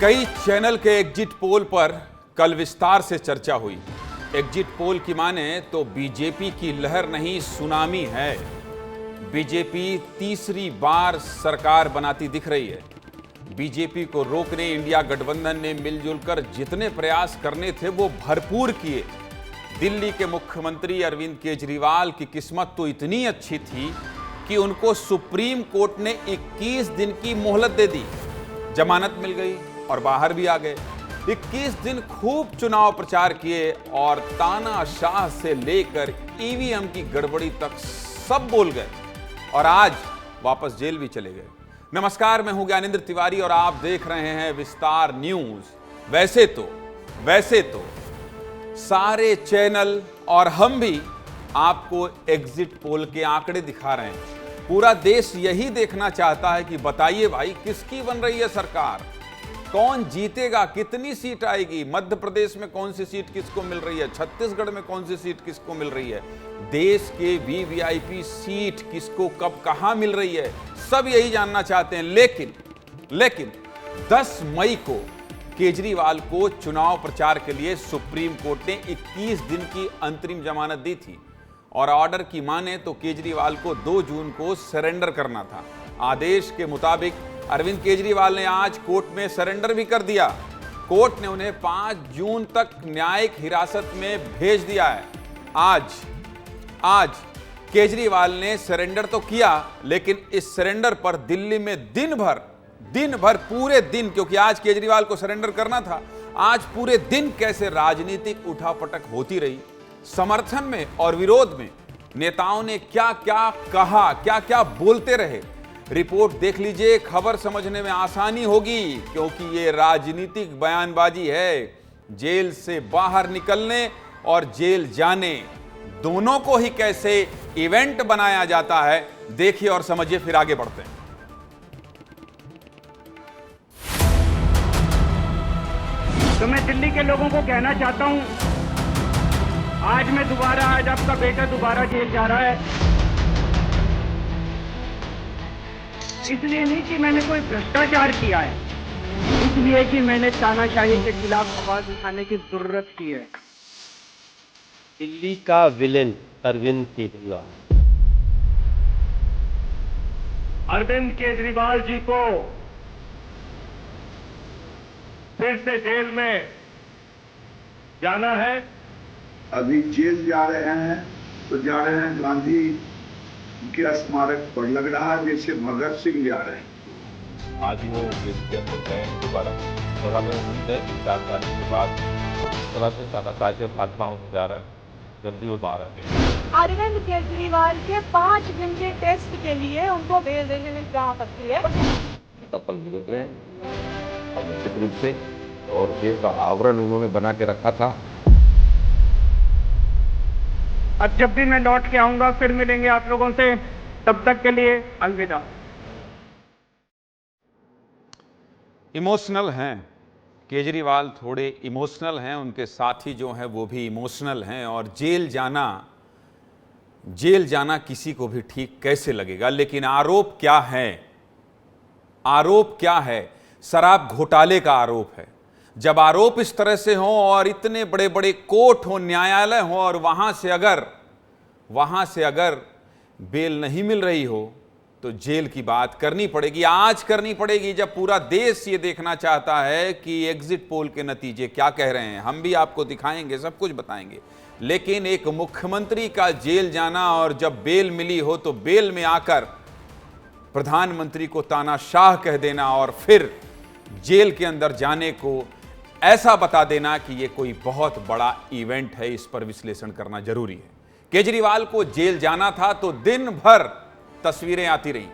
कई चैनल के exit poll पर कल विस्तार से चर्चा हुई। एग्जिट पोल की माने तो बीजेपी की लहर नहीं, सुनामी है। बीजेपी तीसरी बार सरकार बनाती दिख रही है। बीजेपी को रोकने इंडिया गठबंधन ने मिलजुल कर जितने प्रयास करने थे वो भरपूर किए। दिल्ली के मुख्यमंत्री अरविंद केजरीवाल की किस्मत तो इतनी अच्छी थी कि उनको सुप्रीम कोर्ट ने 21 दिन की मोहलत दे दी। जमानत मिल गई और बाहर भी आ गए। 21 दिन खूब चुनाव प्रचार किए और तानाशाह से लेकर ईवीएम की गड़बड़ी तक सब बोल गए और आज वापस जेल भी चले गए। नमस्कार, मैं हूं ज्ञानेंद्र तिवारी और आप देख रहे हैं विस्तार न्यूज। वैसे तो सारे चैनल और हम भी आपको एग्जिट पोल के आंकड़े दिखा रहे हैं। पूरा देश यही देखना चाहता है कि बताइए भाई, किसकी बन रही है सरकार, कौन जीतेगा, कितनी सीट आएगी, मध्य प्रदेश में कौन सी सीट किसको मिल रही है, छत्तीसगढ़ में कौन सी सीट किसको मिल रही है, देश के वीवीआईपी सीट किसको कब कहां मिल रही है, सब यही जानना चाहते हैं। लेकिन 10 मई को केजरीवाल को चुनाव प्रचार के लिए सुप्रीम कोर्ट ने 21 दिन की अंतरिम जमानत दी थी और ऑर्डर की माने तो केजरीवाल को 2 जून को सरेंडर करना था। आदेश के मुताबिक अरविंद केजरीवाल ने आज कोर्ट में सरेंडर भी कर दिया। कोर्ट ने उन्हें 5 जून तक न्यायिक हिरासत में भेज दिया है। आज केजरीवाल ने सरेंडर तो किया, लेकिन इस सरेंडर पर दिल्ली में दिन भर पूरे दिन, क्योंकि आज केजरीवाल को सरेंडर करना था, आज पूरे दिन कैसे राजनीतिक उठापटक होती रही। समर्थन में और विरोध में नेताओं ने क्या क्या कहा, क्या क्या बोलते रहे, रिपोर्ट देख लीजिए। खबर समझने में आसानी होगी क्योंकि ये राजनीतिक बयानबाजी है। जेल से बाहर निकलने और जेल जाने दोनों को ही कैसे इवेंट बनाया जाता है, देखिए और समझिए, फिर आगे बढ़ते हैं। तो मैं दिल्ली के लोगों को कहना चाहता हूं, आज आपका बेटा दोबारा जेल जा रहा है। इसलिए नहीं कि मैंने कोई भ्रष्टाचार किया है, इसलिए कि मैंने तानाशाही के खिलाफ आवाज उठाने की जरूरत की है। दिल्ली का विलेन अरविंद केजरीवाल। अरविंद केजरीवाल जी को फिर से जेल में जाना है। अभी जेल जा रहे हैं तो जा रहे हैं गांधी के स्मारक पर, लग रहा है जैसे भगत सिंह जा रहे हैं। आज वो जेल के अंदर गए दोबारा, थोड़ा मैं उम्मीद है 4 तारीख के बाद थोड़ा से ताजा फात्मा होने जा रहा है, जल्दी वो बाहर आएंगे। अरविंद केजरीवाल के 5 दिन के टेस्ट के लिए उनको बेल देने में जा सकती है। सफल निकले निश्चित रूप से, और जेल का आवरण उन्होंने बना के रखा था। अब जब भी मैं लौट के आऊंगा फिर मिलेंगे आप लोगों से, तब तक के लिए अलविदा। इमोशनल हैं केजरीवाल, थोड़े इमोशनल हैं, उनके साथी जो हैं वो भी इमोशनल हैं और जेल जाना किसी को भी ठीक कैसे लगेगा। लेकिन आरोप क्या है? शराब घोटाले का आरोप है। जब आरोप इस तरह से हो और इतने बड़े बड़े कोर्ट हो, न्यायालय हो और वहां से अगर बेल नहीं मिल रही हो तो जेल की बात करनी पड़ेगी। आज करनी पड़ेगी जब पूरा देश ये देखना चाहता है कि एग्जिट पोल के नतीजे क्या कह रहे हैं। हम भी आपको दिखाएंगे, सब कुछ बताएंगे। लेकिन एक मुख्यमंत्री का जेल जाना और जब बेल मिली हो तो बेल में आकर प्रधानमंत्री को तानाशाह कह देना और फिर जेल के अंदर जाने को ऐसा बता देना कि ये कोई बहुत बड़ा इवेंट है, इस पर विश्लेषण करना जरूरी है। केजरीवाल को जेल जाना था तो दिन भर तस्वीरें आती रही।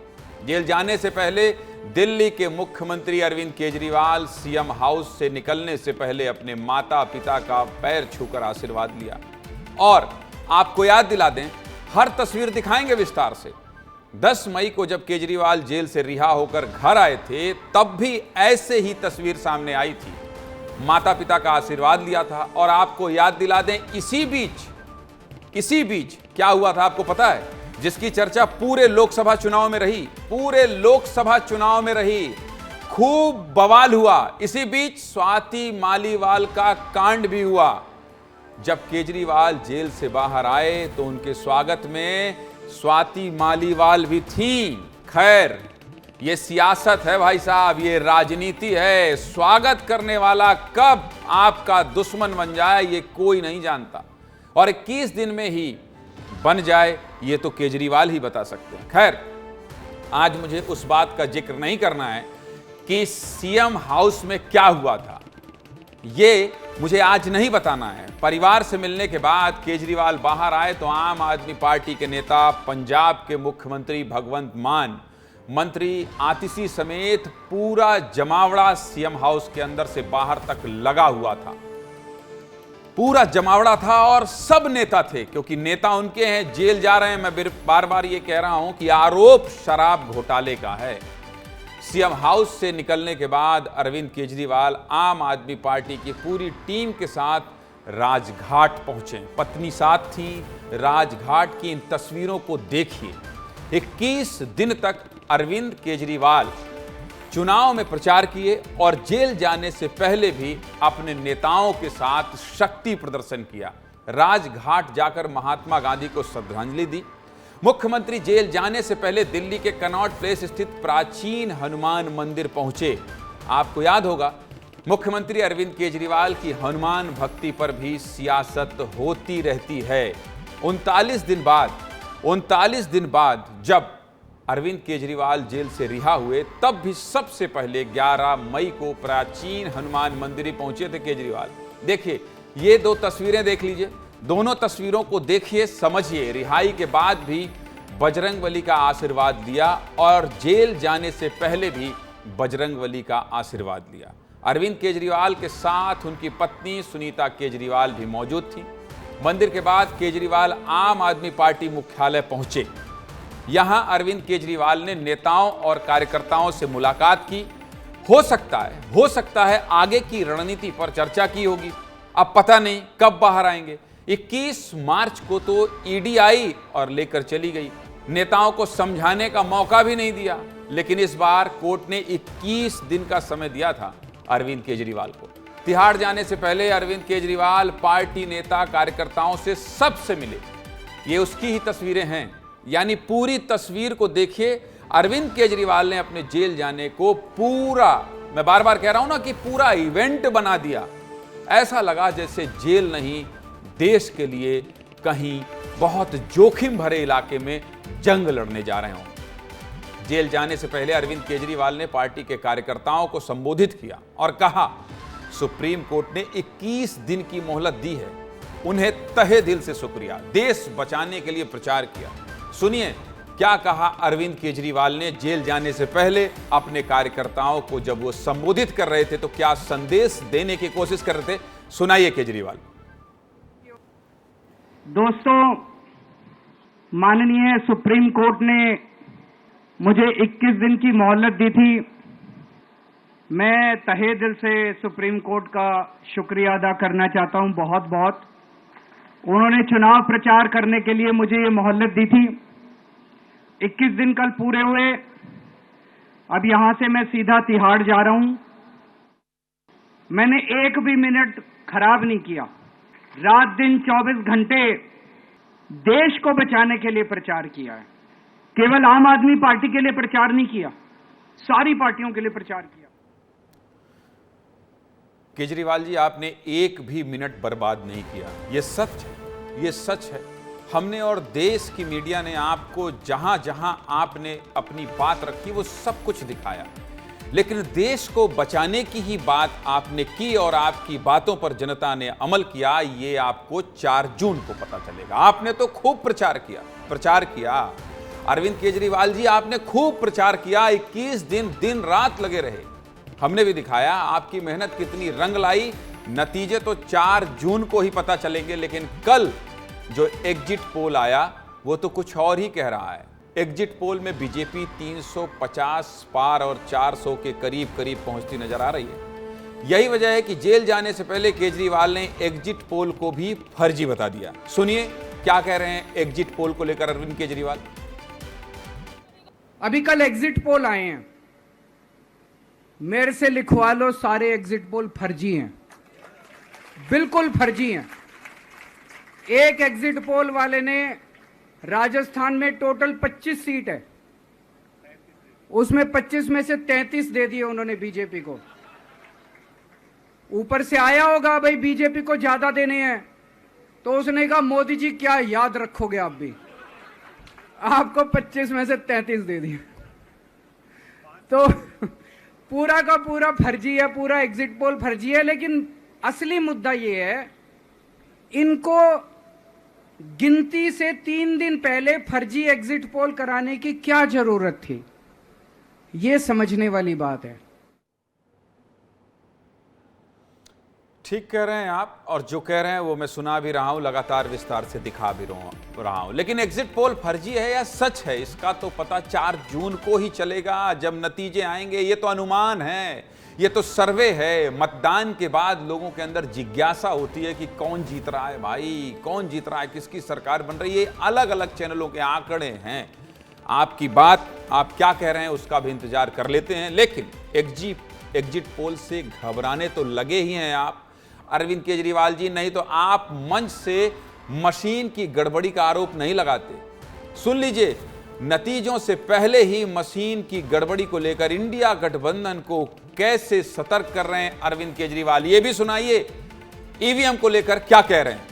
जेल जाने से पहले दिल्ली के मुख्यमंत्री अरविंद केजरीवाल सीएम हाउस से निकलने से पहले अपने माता पिता का पैर छूकर आशीर्वाद लिया। और आपको याद दिला दें, हर तस्वीर दिखाएंगे विस्तार से। 10 मई को जब केजरीवाल जेल से रिहा होकर घर आए थे तब भी ऐसे ही तस्वीर सामने आई थी। माता पिता का आशीर्वाद लिया था। और आपको याद दिला दें, इसी बीच क्या हुआ था आपको पता है? जिसकी चर्चा पूरे लोकसभा चुनाव में रही। खूब बवाल हुआ। इसी बीच स्वाति मालीवाल का कांड भी हुआ। जब केजरीवाल जेल से बाहर आए तो उनके स्वागत में स्वाति मालीवाल भी थीं। खैर, ये सियासत है भाई साहब, ये राजनीति है। स्वागत करने वाला कब आपका दुश्मन बन जाए ये कोई नहीं जानता, और 21 दिन में ही बन जाए ये तो केजरीवाल ही बता सकते हैं। खैर, आज मुझे उस बात का जिक्र नहीं करना है कि सीएम हाउस में क्या हुआ था, ये मुझे आज नहीं बताना है। परिवार से मिलने के बाद केजरीवाल बाहर आए तो आम आदमी पार्टी के नेता, पंजाब के मुख्यमंत्री भगवंत मान, मंत्री आतिशी समेत पूरा जमावड़ा सीएम हाउस के अंदर से बाहर तक लगा हुआ था। पूरा जमावड़ा था और सब नेता थे, क्योंकि नेता उनके हैं, जेल जा रहे हैं। मैं बार बार ये कह रहा हूं कि आरोप शराब घोटाले का है। सीएम हाउस से निकलने के बाद अरविंद केजरीवाल आम आदमी पार्टी की पूरी टीम के साथ राजघाट पहुंचे। पत्नी साथ थी। राजघाट की इन तस्वीरों को देखिए। 21 दिन तक अरविंद केजरीवाल चुनाव में प्रचार किए और जेल जाने से पहले भी अपने नेताओं के साथ शक्ति प्रदर्शन किया। राजघाट जाकर महात्मा गांधी को श्रद्धांजलि दी। मुख्यमंत्री जेल जाने से पहले दिल्ली के कनॉट प्लेस स्थित प्राचीन हनुमान मंदिर पहुंचे। आपको याद होगा, मुख्यमंत्री अरविंद केजरीवाल की हनुमान भक्ति पर भी सियासत होती रहती है। 39 दिन बाद जब अरविंद केजरीवाल जेल से रिहा हुए, तब भी सबसे पहले 11 मई को प्राचीन हनुमान मंदिर ही पहुंचे थे केजरीवाल। देखिए, ये दो तस्वीरें देख लीजिए। दोनों तस्वीरों को देखिए, समझिए। रिहाई के बाद भी बजरंगबली का आशीर्वाद लिया और जेल जाने से पहले भी बजरंगबली का आशीर्वाद लिया। अरविंद केजरीवाल के साथ उनकी पत्नी सुनीता केजरीवाल भी मौजूद थी। मंदिर के बाद केजरीवाल आम आदमी पार्टी मुख्यालय पहुंचे। यहां अरविंद केजरीवाल ने नेताओं और कार्यकर्ताओं से मुलाकात की। हो सकता है आगे की रणनीति पर चर्चा की होगी। अब पता नहीं कब बाहर आएंगे। 21 मार्च को तो ईडी आई और लेकर चली गई। नेताओं को समझाने का मौका भी नहीं दिया। लेकिन इस बार कोर्ट ने 21 दिन का समय दिया था अरविंद केजरीवाल को। तिहाड़ जाने से पहले अरविंद केजरीवाल पार्टी नेता कार्यकर्ताओं से सबसे मिले। ये उसकी ही तस्वीरें हैं, यानी पूरी तस्वीर को देखिए। अरविंद केजरीवाल ने अपने जेल जाने को पूरा, मैं बार बार कह रहा हूं ना, कि पूरा इवेंट बना दिया। ऐसा लगा जैसे जेल नहीं, देश के लिए कहीं बहुत जोखिम भरे इलाके में जंग लड़ने जा रहे हों। जेल जाने से पहले अरविंद केजरीवाल ने पार्टी के कार्यकर्ताओं को संबोधित किया और कहा, सुप्रीम कोर्ट ने 21 दिन की मोहलत दी है, उन्हें तहे दिल से शुक्रिया। देश बचाने के लिए प्रचार किया। सुनिए क्या कहा अरविंद केजरीवाल ने जेल जाने से पहले अपने कार्यकर्ताओं को। जब वो संबोधित कर रहे थे तो क्या संदेश देने की कोशिश कर रहे थे, सुनाइए केजरीवाल। दोस्तों, माननीय सुप्रीम कोर्ट ने मुझे 21 दिन की मोहलत दी थी। मैं तहे दिल से सुप्रीम कोर्ट का शुक्रिया अदा करना चाहता हूं, बहुत बहुत। उन्होंने चुनाव प्रचार करने के लिए मुझे ये मोहलत दी थी। 21 दिन कल पूरे हुए। अब यहां से मैं सीधा तिहाड़ जा रहा हूं। मैंने एक भी मिनट खराब नहीं किया। रात दिन 24 घंटे देश को बचाने के लिए प्रचार किया है। केवल आम आदमी पार्टी के लिए प्रचार नहीं किया, सारी पार्टियों के लिए प्रचार किया। केजरीवाल जी, आपने एक भी मिनट बर्बाद नहीं किया। ये सच है, ये सच है। हमने और देश की मीडिया ने आपको जहां जहां आपने अपनी बात रखी वो सब कुछ दिखाया, लेकिन देश को बचाने की ही बात आपने की और आपकी बातों पर जनता ने अमल किया। ये आपको 4 जून को पता चलेगा। आपने तो खूब प्रचार किया। अरविंद केजरीवाल जी, आपने खूब प्रचार किया। 21 दिन दिन रात लगे रहे। हमने भी दिखाया आपकी मेहनत कितनी रंग लाई। नतीजे तो 4 जून को ही पता चलेंगे, लेकिन कल जो एग्जिट पोल आया वो तो कुछ और ही कह रहा है। एग्जिट पोल में बीजेपी 350 पार और 400 के करीब पहुंचती नजर आ रही है। यही वजह है कि जेल जाने से पहले केजरीवाल ने एग्जिट पोल को भी फर्जी बता दिया। सुनिए क्या कह रहे हैं एग्जिट पोल को लेकर अरविंद केजरीवाल। अभी कल एग्जिट पोल आए हैं। मेरे से लिखवा लो, सारे एग्जिट पोल फर्जी हैं, बिल्कुल फर्जी हैं। एक एग्जिट पोल वाले ने राजस्थान में टोटल 25 सीट है, उसमें 25 में से 33 दे दिए उन्होंने बीजेपी को। ऊपर से आया होगा भाई बीजेपी को ज्यादा देने हैं, तो उसने कहा मोदी जी क्या याद रखोगे आप भी, आपको 25 में से 33 दे दिए। तो पूरा का पूरा फर्जी है, पूरा एग्जिट पोल फर्जी है। लेकिन असली मुद्दा ये है, इनको गिनती से 3 दिन पहले फर्जी एग्जिट पोल कराने की क्या जरूरत थी, ये समझने वाली बात है। ठीक कह रहे हैं आप, और जो कह रहे हैं वो मैं सुना भी रहा हूं, लगातार विस्तार से दिखा भी रहा हूं। लेकिन एग्जिट पोल फर्जी है या सच है, इसका तो पता 4 जून को ही चलेगा, जब नतीजे आएंगे। ये तो अनुमान है, ये तो सर्वे है। मतदान के बाद लोगों के अंदर जिज्ञासा होती है कि कौन जीत रहा है भाई, कौन जीत रहा है, किसकी सरकार बन रही है। ये अलग अलग चैनलों के आंकड़े हैं। आपकी बात आप क्या कह रहे हैं उसका भी इंतजार कर लेते हैं। लेकिन एग्जिट पोल से घबराने तो लगे ही हैं आप, अरविंद केजरीवाल जी, नहीं तो आप मंच से मशीन की गड़बड़ी का आरोप नहीं लगाते। सुन लीजिए, नतीजों से पहले ही मशीन की गड़बड़ी को लेकर इंडिया गठबंधन को कैसे सतर्क कर रहे हैं अरविंद केजरीवाल, ये भी सुनाइए। ईवीएम को लेकर क्या कह रहे हैं।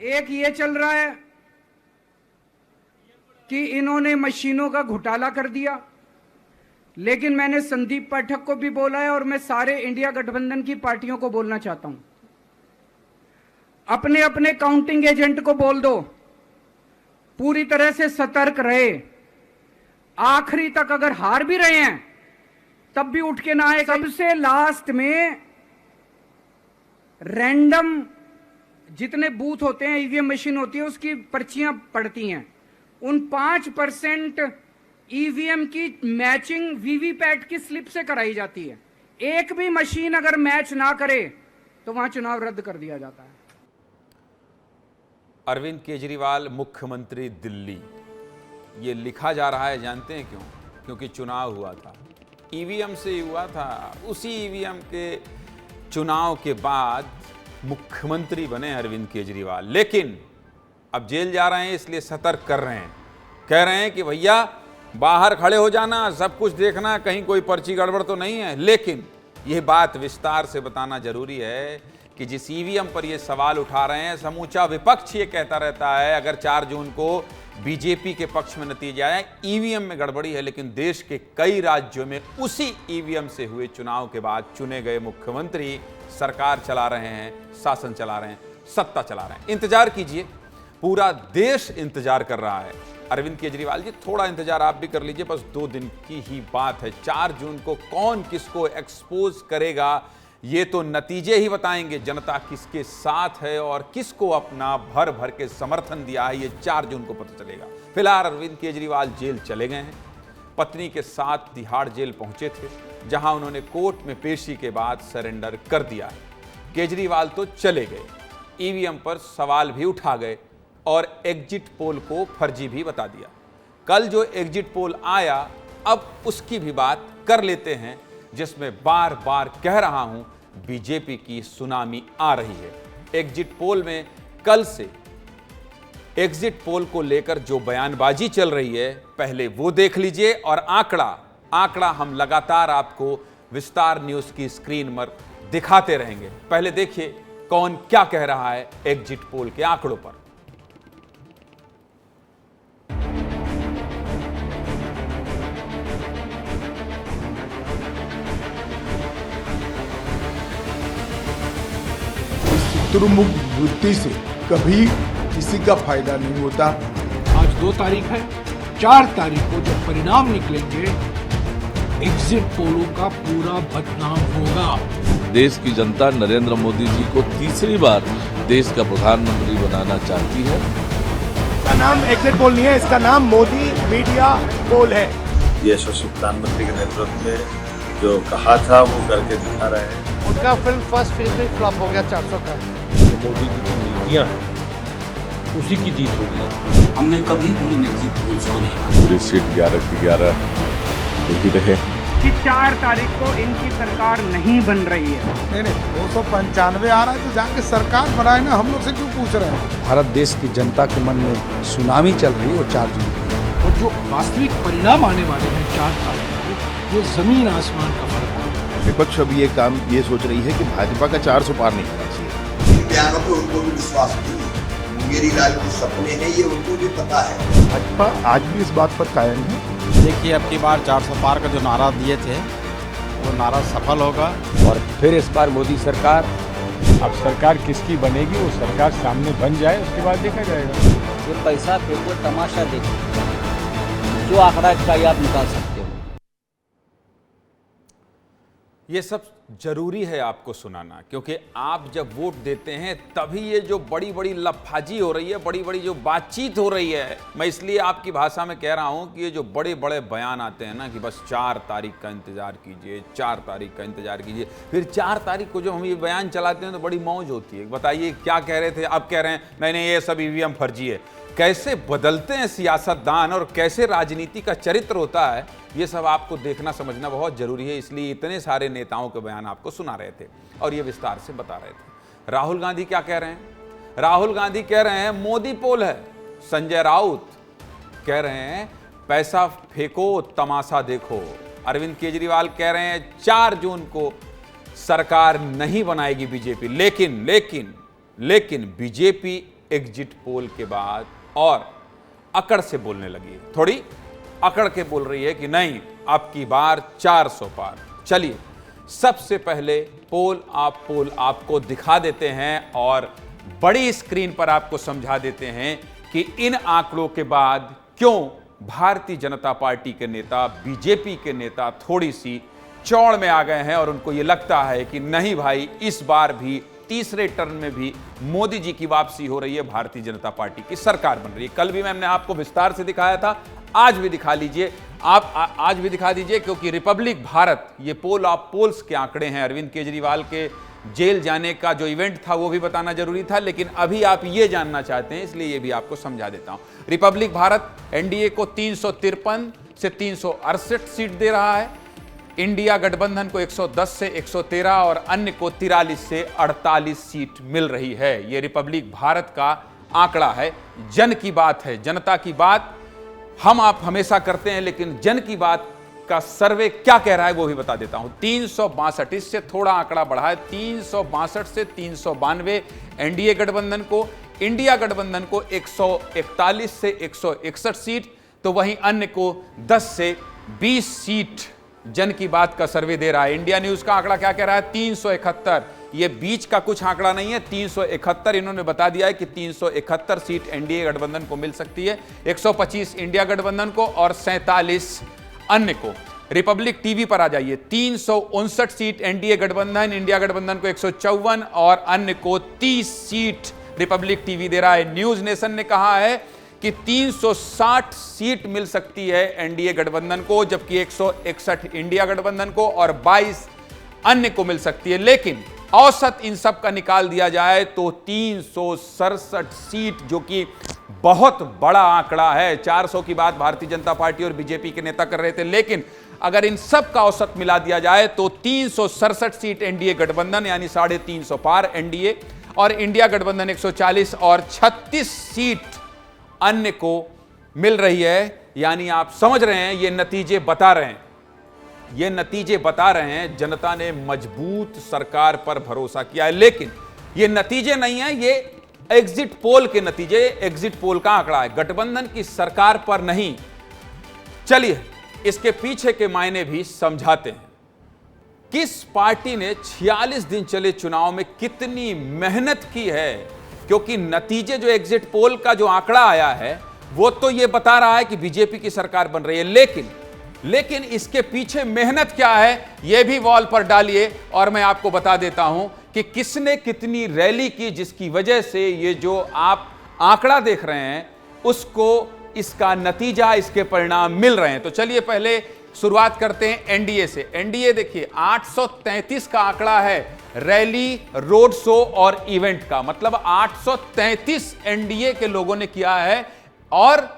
एक ये चल रहा है कि इन्होंने मशीनों का घोटाला कर दिया, लेकिन मैंने संदीप पाठक को भी बोला है और मैं सारे इंडिया गठबंधन की पार्टियों को बोलना चाहता हूं, अपने अपने काउंटिंग एजेंट को बोल दो, पूरी तरह से सतर्क रहे। आखिरी तक अगर हार भी रहे हैं तब भी उठ के ना आए। सबसे लास्ट में रैंडम जितने बूथ होते हैं, ईवीएम मशीन होती है, उसकी पर्चियां पड़ती हैं। उन 5% ईवीएम की मैचिंग वीवीपैट की स्लिप से कराई जाती है। एक भी मशीन अगर मैच ना करे तो वहां चुनाव रद्द कर दिया जाता है। अरविंद केजरीवाल मुख्यमंत्री दिल्ली, ये लिखा जा रहा है, जानते हैं क्यों? क्योंकि चुनाव हुआ था, ईवीएम से ही हुआ था। उसी ईवीएम के चुनाव के बाद मुख्यमंत्री बने अरविंद केजरीवाल। लेकिन अब जेल जा रहे हैं, इसलिए सतर्क कर रहे हैं, कह रहे हैं कि भैया बाहर खड़े हो जाना, सब कुछ देखना, कहीं कोई पर्ची गड़बड़ तो नहीं है। लेकिन यह बात विस्तार से बताना जरूरी है कि जिस ईवीएम पर ये सवाल उठा रहे हैं, समूचा विपक्ष ये कहता रहता है अगर 4 जून को बीजेपी के पक्ष में नतीजे आए, ईवीएम में गड़बड़ी है। लेकिन देश के कई राज्यों में उसी ईवीएम से हुए चुनाव के बाद चुने गए मुख्यमंत्री सरकार चला रहे हैं, शासन चला रहे हैं, सत्ता चला रहे हैं। इंतजार कीजिए, पूरा देश इंतजार कर रहा है। अरविंद केजरीवाल जी, थोड़ा इंतजार आप भी कर लीजिए, बस 2 दिन की ही बात है। 4 जून को कौन किसको एक्सपोज करेगा, ये तो नतीजे ही बताएंगे। जनता किसके साथ है और किसको अपना भर भर के समर्थन दिया है, ये 4 जून को पता चलेगा। फिलहाल अरविंद केजरीवाल जेल चले गए हैं। पत्नी के साथ तिहाड़ जेल पहुंचे थे, जहां उन्होंने कोर्ट में पेशी के बाद सरेंडर कर दिया है। केजरीवाल तो चले गए, ईवीएम पर सवाल भी उठा गए और एग्जिट पोल को फर्जी भी बता दिया। कल जो एग्जिट पोल आया, अब उसकी भी बात कर लेते हैं, जिसमें बार बार कह रहा हूं बीजेपी की सुनामी आ रही है। एग्जिट पोल में कल से एग्जिट पोल को लेकर जो बयानबाजी चल रही है, पहले वो देख लीजिए और आंकड़ा हम लगातार आपको विस्तार न्यूज की स्क्रीन पर दिखाते रहेंगे। पहले देखिए कौन क्या कह रहा है एग्जिट पोल के आंकड़ों पर। शत्रुमुख वृत्ति से कभी किसी का फायदा नहीं होता। आज 2 तारीख है, 4 तारीख को जब परिणाम निकलेंगे, एग्जिट पोलों का पूरा बदनाम होगा। देश की जनता नरेंद्र मोदी जी को तीसरी बार देश का प्रधानमंत्री बनाना चाहती है। इसका नाम एग्जिट पोल नहीं है, इसका नाम मोदी मीडिया पोल है। यशस्वी प्रधानमंत्री के नेतृत्व में जो कहा था वो करके दिखा रहे हैं। उनका फिल्म फर्स्ट फिल्म में फ्लॉप हो गया 400 का। मोदी की जो नीतियां हैं उसी की जीत होगी। हमने कभी भी एग्जिट पोल्स को नहीं, पूरी सीट 11 की 11 ही रहे। कि 4 तारीख को इनकी सरकार नहीं बन रही है। नहीं 295 आ रहा है तो जाके सरकार बनाए ना, हम लोग से क्यों पूछ रहे हैं? भारत देश की जनता के मन में सुनामी चल रही है वो 4 जून की। और जो वास्तविक परिणाम आने वाले हैं 4 तारीख को, ये जमीन आसमान का फर्क है। विपक्ष अभी ये काम ये सोच रही है कि भाजपा का 400 पार नहीं करना चाहिए। इन बयानों पे उनको भी विश्वास नहीं है। मुंगेरी लाल के सपने हैं, ये उनको भी पता है। भाजपा आज भी इस बात पर कायम है। देखिए अब की बार 400 पार का जो नारा दिए थे वो नारा सफल होगा और फिर इस बार मोदी सरकार, अब सरकार किसकी बनेगी वो सरकार सामने बन जाए, उसके बाद देखा जाएगा। ये पैसा फेंको, तमाशा देखो, जो आंकड़ा इसका ये आप निकाल सकते हो। ये सब जरूरी है आपको सुनाना, क्योंकि आप जब वोट देते हैं तभी ये जो बड़ी बड़ी लफाजी हो रही है, बड़ी बड़ी जो बातचीत हो रही है, मैं इसलिए आपकी भाषा में कह रहा हूं कि ये जो बड़े बड़े बयान आते हैं ना कि बस 4 तारीख का इंतजार कीजिए, 4 तारीख का इंतजार कीजिए, फिर 4 तारीख को जो हम ये बयान चलाते हैं तो बड़ी मौज होती है। बताइए क्या कह रहे थे, अब कह रहे हैं नहीं ये सब ईवीएम फर्जी है। कैसे बदलते हैं सियासतदान और कैसे राजनीति का चरित्र होता है, ये सब आपको देखना समझना बहुत जरूरी है। इसलिए इतने सारे नेताओं के बयान आपको सुना रहे थे और ये विस्तार से बता रहे थे। राहुल गांधी क्या कह रहे हैं? राहुल गांधी कह रहे हैं मोदी पोल है। संजय राउत कह रहे हैं पैसा फेंको तमाशा देखो। अरविंद केजरीवाल कह रहे हैं 4 जून को सरकार नहीं बनाएगी बीजेपी। लेकिन बीजेपी एग्जिट पोल के बाद और अकड़ से बोलने लगी है, थोड़ी अकड़ के बोल रही है कि नहीं अब की बार 400 पार। चलिए सबसे पहले पोल आपको दिखा देते हैं और बड़ी स्क्रीन पर आपको समझा देते हैं कि इन आंकड़ों के बाद क्यों भारतीय जनता पार्टी के नेता, बीजेपी के नेता थोड़ी सी चौड़ में आ गए हैं और उनको यह लगता है कि नहीं भाई इस बार भी तीसरे टर्म में भी मोदी जी की वापसी हो रही है, भारतीय जनता पार्टी की सरकार बन रही है। कल भी मैंने आपको विस्तार से दिखाया था, आज भी दिखा लीजिए आप, आज भी दिखा दीजिए, क्योंकि रिपब्लिक भारत ये पोल ऑफ पोल्स के आंकड़े हैं। अरविंद केजरीवाल के जेल जाने का जो इवेंट था वो भी बताना जरूरी था, लेकिन अभी आप ये जानना चाहते हैं इसलिए ये भी आपको समझा देता हूं। रिपब्लिक भारत एनडीए को 353 से 368 सीट दे रहा है, इंडिया गठबंधन को 110 से 113 और अन्य को 43 से 48 सीट मिल रही है। यह रिपब्लिक भारत का आंकड़ा है। जन की बात है, जनता की बात हम आप हमेशा करते हैं, लेकिन जन की बात का सर्वे क्या कह रहा है वो भी बता देता हूं। 362, इससे थोड़ा आंकड़ा बढ़ा है, 362 से 392 एनडीए गठबंधन को, इंडिया गठबंधन को 141 से 161 सीट, तो वहीं अन्य को 10 से 20 सीट जन की बात का सर्वे दे रहा है। इंडिया न्यूज का आंकड़ा क्या कह रहा है? 371। ये बीच का कुछ आंकड़ा नहीं है, 371 इन्होंने बता दिया है कि 371 सीट एनडीए गठबंधन को मिल सकती है, 125 इंडिया गठबंधन को और 47 अन्य को। रिपब्लिक टीवी पर आ जाइए, 359 सीट एनडीए गठबंधन, इंडिया गठबंधन को 154 और अन्य को 30 सीट रिपब्लिक टीवी दे रहा है। न्यूज नेशन ने कहा है कि 360 सीट मिल सकती है एनडीए गठबंधन को, जबकि 161 इंडिया गठबंधन को और 22 अन्य को मिल सकती है। लेकिन औसत इन सब का निकाल दिया जाए तो 367 सीट, जो कि बहुत बड़ा आंकड़ा है। 400 की बात भारतीय जनता पार्टी और बीजेपी के नेता कर रहे थे, लेकिन अगर इन सब का औसत मिला दिया जाए तो 367 सीट एनडीए गठबंधन यानी 350 पार एनडीए और इंडिया गठबंधन 140 और 36 सीट अन्य को मिल रही है। यानी आप समझ रहे हैं, ये नतीजे बता रहे हैं, ये नतीजे बता रहे हैं जनता ने मजबूत सरकार पर भरोसा किया है। लेकिन ये नतीजे नहीं है, ये एग्जिट पोल के नतीजे, एग्जिट पोल का आंकड़ा है, गठबंधन की सरकार पर नहीं। चलिए इसके पीछे के मायने भी समझाते हैं। किस पार्टी ने 46 दिन चले चुनाव में कितनी मेहनत की है, क्योंकि नतीजे जो एग्जिट पोल का जो आंकड़ा आया है वो तो ये बता रहा है कि बीजेपी की सरकार बन रही है, लेकिन इसके पीछे मेहनत क्या है ये भी वॉल पर डालिए और मैं आपको बता देता हूं कि किसने कितनी रैली की, जिसकी वजह से ये जो आप आंकड़ा देख रहे हैं उसको, इसका नतीजा, इसके परिणाम मिल रहे हैं। तो चलिए पहले शुरुआत करते हैं एनडीए से। एनडीए देखिए 833 का आंकड़ा है रैली, रोड शो और इवेंट का, मतलब 833 एनडीए के लोगों ने किया है और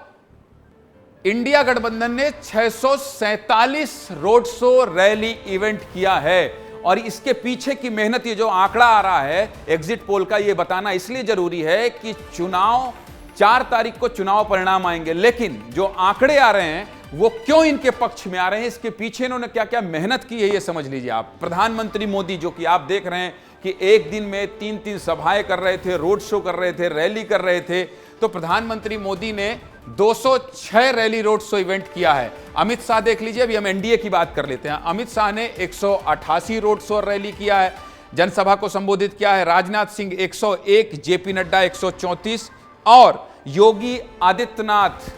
इंडिया गठबंधन ने 647 रोड शो, रैली, इवेंट किया है। और इसके पीछे की मेहनत, ये जो आंकड़ा आ रहा है एग्जिट पोल का, ये बताना इसलिए जरूरी है कि चुनाव 4 तारीख को चुनाव परिणाम आएंगे, लेकिन जो आंकड़े आ रहे हैं वो क्यों इनके पक्ष में आ रहे हैं, इसके पीछे इन्होंने क्या क्या मेहनत की है, ये समझ लीजिए आप। प्रधानमंत्री मोदी, जो कि आप देख रहे हैं कि एक दिन में 3-3 सभाएं कर रहे थे, रोड शो कर रहे थे, रैली कर रहे थे, तो प्रधानमंत्री मोदी ने 206 रैली, रोड शो, इवेंट किया है। अमित शाह देख लीजिए, अभी हम एनडीए की बात कर लेते हैं। अमित शाह ने 188 रोड शो, रैली किया है, जनसभा को संबोधित किया है। राजनाथ सिंह 101, जेपी नड्डा 134 और योगी आदित्यनाथ,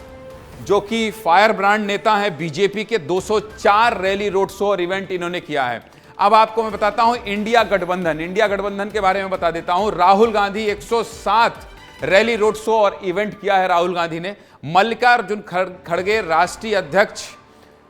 जो कि फायर ब्रांड नेता हैं बीजेपी के, 204 रैली, रोड शो और इवेंट इन्होंने किया है। अब आपको मैं बताता हूं इंडिया गठबंधन के बारे में बता देता हूं। Rahul Gandhi 107 rally, road show और इवेंट किया है राहुल गांधी ने। मल्लिकार्जुन खड़गे, राष्ट्रीय अध्यक्ष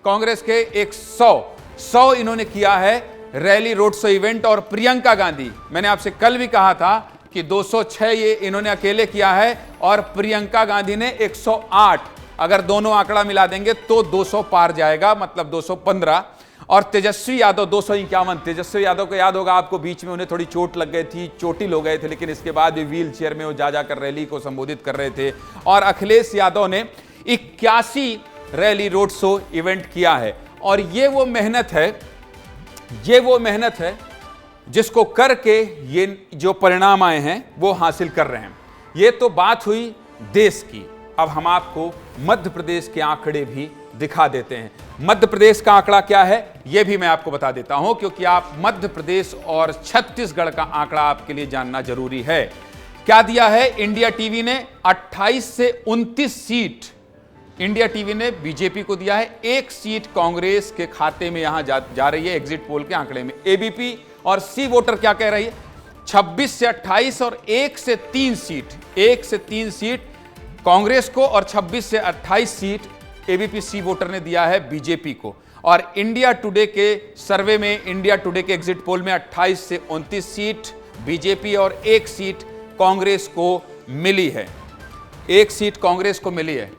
कांग्रेस के, 100 इन्होंने किया है रैली, रोड शो, इवेंट। और प्रियंका गांधी, मैंने आपसे कल भी कहा था कि 206 ये इन्होंने अकेले किया है, और प्रियंका गांधी ने 108। अगर दोनों आंकड़ा मिला देंगे तो 200 पार जाएगा, मतलब 215। और तेजस्वी यादव 251। तेजस्वी यादव को याद होगा आपको, बीच में उन्हें थोड़ी चोट लग गई थी, चोटिल हो गए थे, लेकिन इसके बाद भी व्हील चेयर में वो जा जाकर रैली को संबोधित कर रहे थे। और अखिलेश यादव ने 81 रैली, रोड शो, इवेंट किया है। और ये वो मेहनत है जिसको करके ये जो परिणाम आए हैं वो हासिल कर रहे हैं। ये तो बात हुई देश की। अब हम आपको मध्य प्रदेश के आंकड़े भी दिखा देते हैं। मध्य प्रदेश का आंकड़ा क्या है यह भी मैं आपको बता देता हूं, क्योंकि आप मध्य प्रदेश और छत्तीसगढ़ का आंकड़ा आपके लिए जानना जरूरी है। क्या दिया है इंडिया टीवी ने? 28 से 29 सीट इंडिया टीवी ने बीजेपी को दिया है। 1 सीट कांग्रेस के खाते में यहां जा रही है एग्जिट पोल के आंकड़े में। एबीपी और सी वोटर क्या कह रही है? 26 से 28 और 1 से 3 सीट कांग्रेस को, और 26 से 28 सीट एबीपी सी वोटर ने दिया है बीजेपी को। और इंडिया टुडे के सर्वे में, इंडिया टुडे के एग्जिट पोल में 28 से 29 सीट बीजेपी और 1 सीट कांग्रेस को मिली है। 1 सीट कांग्रेस को मिली है।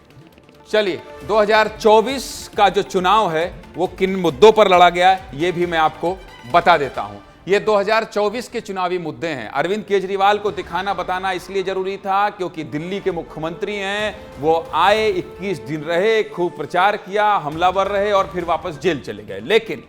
चलिए, 2024 का जो चुनाव है वो किन मुद्दों पर लड़ा गया है ये भी मैं आपको बता देता हूं। ये 2024 के चुनावी मुद्दे हैं। अरविंद केजरीवाल को दिखाना बताना इसलिए जरूरी था क्योंकि दिल्ली के मुख्यमंत्री हैं, वो आए, 21 दिन रहे, खूब प्रचार किया, हमलावर रहे और फिर वापस जेल चले गए। लेकिन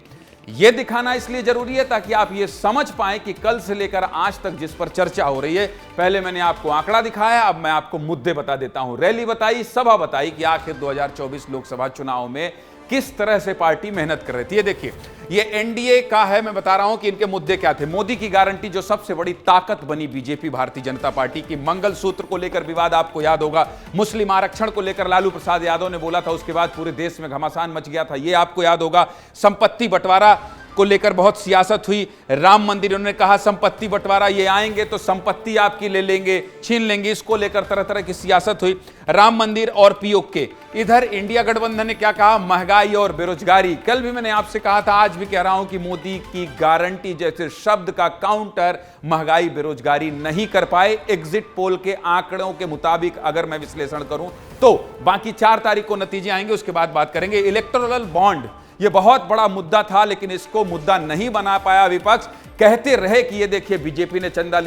यह दिखाना इसलिए जरूरी है ताकि आप ये समझ पाएं कि कल से लेकर आज तक जिस पर चर्चा हो रही है, पहले मैंने आपको आंकड़ा दिखाया, अब मैं आपको मुद्दे बता देता हूं। रैली बताई, सभा बताई कि आखिर 2024 लोकसभा चुनाव में किस तरह से पार्टी मेहनत कर रही थी। ये देखिए, ये एनडीए का है। मैं बता रहा हूं कि इनके मुद्दे क्या थे। मोदी की गारंटी जो सबसे बड़ी ताकत बनी बीजेपी, भारतीय जनता पार्टी की। मंगलसूत्र को लेकर विवाद आपको याद होगा। मुस्लिम आरक्षण को लेकर लालू प्रसाद यादव ने बोला था, उसके बाद पूरे देश में घमासान मच गया था, ये आपको याद होगा। संपत्ति बंटवारा को लेकर बहुत सियासत हुई। राम मंदिर, उन्होंने कहा संपत्ति बंटवारा, ये आएंगे तो संपत्ति आपकी ले लेंगे, छीन लेंगे, इसको लेकर तरह तरह की सियासत हुई। राम मंदिर और पीओके। इधर इंडिया गठबंधन ने क्या कहा? महंगाई और बेरोजगारी। कल भी मैंने आपसे कहा था, आज भी कह रहा हूं कि मोदी की गारंटी जैसे शब्द का काउंटर महंगाई बेरोजगारी नहीं कर पाए। एग्जिट पोल के आंकड़ों के मुताबिक अगर मैं विश्लेषण करूं तो बाकी 4 तारीख को नतीजे आएंगे, उसके बाद बात करेंगे। इलेक्टोरल बॉन्ड, ये बहुत बड़ा मुद्दा था, लेकिन इसको मुद्दा नहीं बना पाया विपक्ष। कहते रहे कि ये देखिए बीजेपी ने चंदा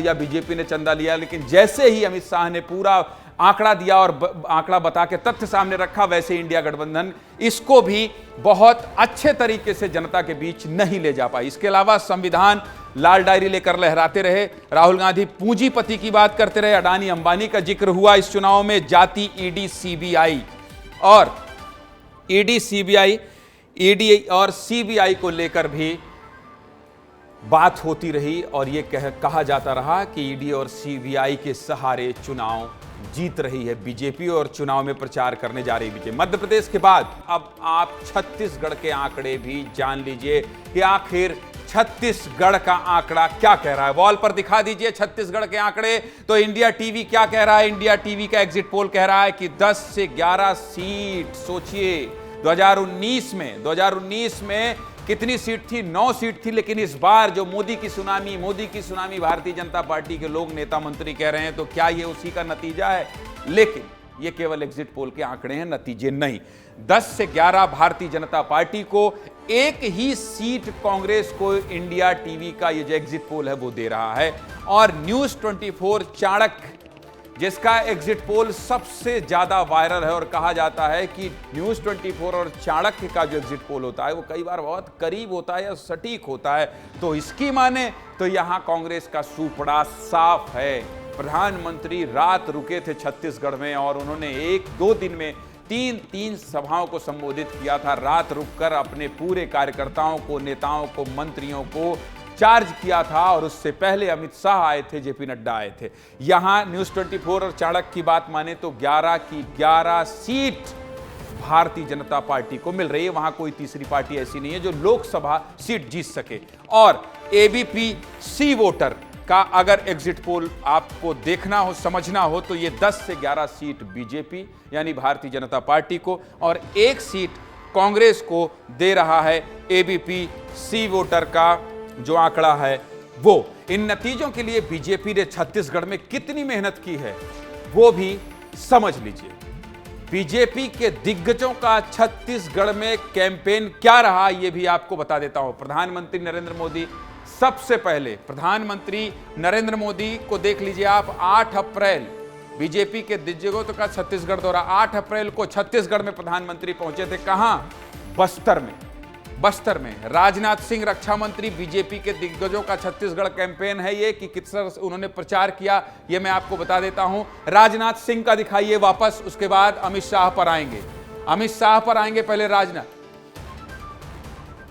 लिया, लेकिन जैसे ही अमित शाह ने पूरा आंकड़ा दिया और आंकड़ा बता के तथ्य सामने रखा, वैसे इंडिया गठबंधन इसको भी बहुत अच्छे तरीके से जनता के बीच नहीं ले जा पाई। इसके अलावा संविधान लाल डायरी लेकर लहराते रहे। राहुल गांधी पूंजीपति की बात करते रहे। अडानी अंबानी का जिक्र हुआ इस चुनाव में। जाति, ईडी, सीबीआई को लेकर भी बात होती रही और यह कहा जाता रहा कि ईडी और सीबीआई के सहारे चुनाव जीत रही है बीजेपी और चुनाव में प्रचार करने जा रही बीजेपी। मध्य प्रदेश के बाद अब आप छत्तीसगढ़ के आंकड़े भी जान लीजिए कि आखिर छत्तीसगढ़ का आंकड़ा क्या कह रहा है। वॉल पर दिखा दीजिए छत्तीसगढ़ के आंकड़े। तो इंडिया टीवी क्या कह रहा है? इंडिया टीवी का एग्जिट पोल कह रहा है कि 10 से 11 सीट। सोचिए, 2019 में कितनी सीट थी? 9 सीट थी। लेकिन इस बार जो मोदी की सुनामी भारतीय जनता पार्टी के लोग, नेता, मंत्री कह रहे हैं, तो क्या ये उसी का नतीजा है? लेकिन ये केवल एग्जिट पोल के आंकड़े हैं, नतीजे नहीं। 10 से 11 भारतीय जनता पार्टी को, एक ही सीट कांग्रेस को इंडिया टीवी का ये जो एग्जिट पोल है वो दे रहा है। और न्यूज 24 चाणक्य, जिसका एग्जिट पोल सबसे ज्यादा वायरल है और कहा जाता है कि न्यूज 24 और चाणक्य का जो एग्जिट पोल होता है वो कई बार बहुत करीब होता है या सटीक होता है, तो इसकी माने तो यहां कांग्रेस का सूपड़ा साफ है। प्रधानमंत्री रात रुके थे छत्तीसगढ़ में और उन्होंने 1-2 दिन में 3 सभाओं को संबोधित किया था। रात रुककर अपने पूरे कार्यकर्ताओं को, नेताओं को, मंत्रियों को चार्ज किया था। और उससे पहले अमित शाह आए थे, जेपी नड्डा आए थे। यहां न्यूज 24 और चाणक्य की बात माने तो 11 की 11 सीट भारतीय जनता पार्टी को मिल रही है। वहां कोई तीसरी पार्टी ऐसी नहीं है जो लोकसभा सीट जीत सके। और एबीपी सी वोटर का अगर एग्जिट पोल आपको देखना हो, समझना हो, तो ये 10 से 11 सीट बीजेपी यानी भारतीय जनता पार्टी को और 1 सीट कांग्रेस को दे रहा है एबीपी सी वोटर का जो आंकड़ा है वो। इन नतीजों के लिए बीजेपी ने छत्तीसगढ़ में कितनी मेहनत की है वो भी समझ लीजिए। बीजेपी के दिग्गजों का छत्तीसगढ़ में कैंपेन क्या रहा ये भी आपको बता देता हूं। प्रधानमंत्री नरेंद्र मोदी, सबसे पहले प्रधानमंत्री नरेंद्र मोदी को देख लीजिए आप। 8 अप्रैल बीजेपी के दिग्गजों का छत्तीसगढ़ दौरा। 8 अप्रैल को छत्तीसगढ़ में प्रधानमंत्री पहुंचे थे। कहां? बस्तर में। बस्तर में राजनाथ सिंह रक्षा मंत्री, बीजेपी के दिग्गजों का छत्तीसगढ़ कैंपेन है ये कि किस तरह उन्होंने प्रचार किया ये मैं आपको बता देता हूं। राजनाथ सिंह का दिखाइए वापस, उसके बाद अमित शाह पर आएंगे। अमित शाह पर आएंगे, पहले राजनाथ।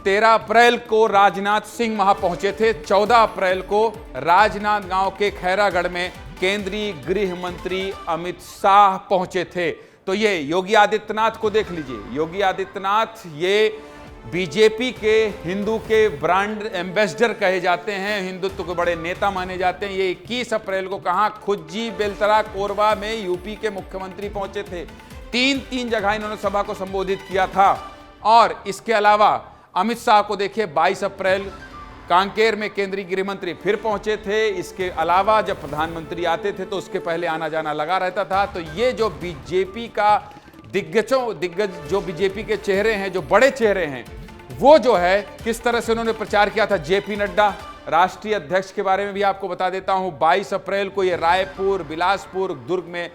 13 अप्रैल को राजनाथ सिंह वहां पहुंचे थे। 14 अप्रैल को राजनांदगांव के खैरागढ़ में केंद्रीय गृह मंत्री अमित शाह पहुंचे थे। तो ये योगी आदित्यनाथ को देख लीजिए। योगी आदित्यनाथ ये बीजेपी के हिंदू के ब्रांड एम्बेसडर कहे जाते हैं, हिंदुत्व के बड़े नेता माने जाते हैं। ये 21 अप्रैल को कहां? खुज्जी, बेलतरा, कोरबा में यूपी के मुख्यमंत्री पहुंचे थे। 3 जगह इन्होंने सभा को संबोधित किया था। और इसके अलावा अमित शाह को देखिए, 22 अप्रैल कांकेर में केंद्रीय गृह मंत्री फिर पहुंचे थे। इसके अलावा जब प्रधानमंत्री आते थे तो उसके पहले आना जाना लगा रहता था। तो ये जो बीजेपी का दिग्गज जो बीजेपी के चेहरे हैं, जो बड़े चेहरे हैं, वो जो है किस तरह से उन्होंने प्रचार किया था। जेपी नड्डा राष्ट्रीय अध्यक्ष के बारे में भी आपको बता देता हूं। 22 अप्रैल को ये रायपुर, बिलासपुर, दुर्ग में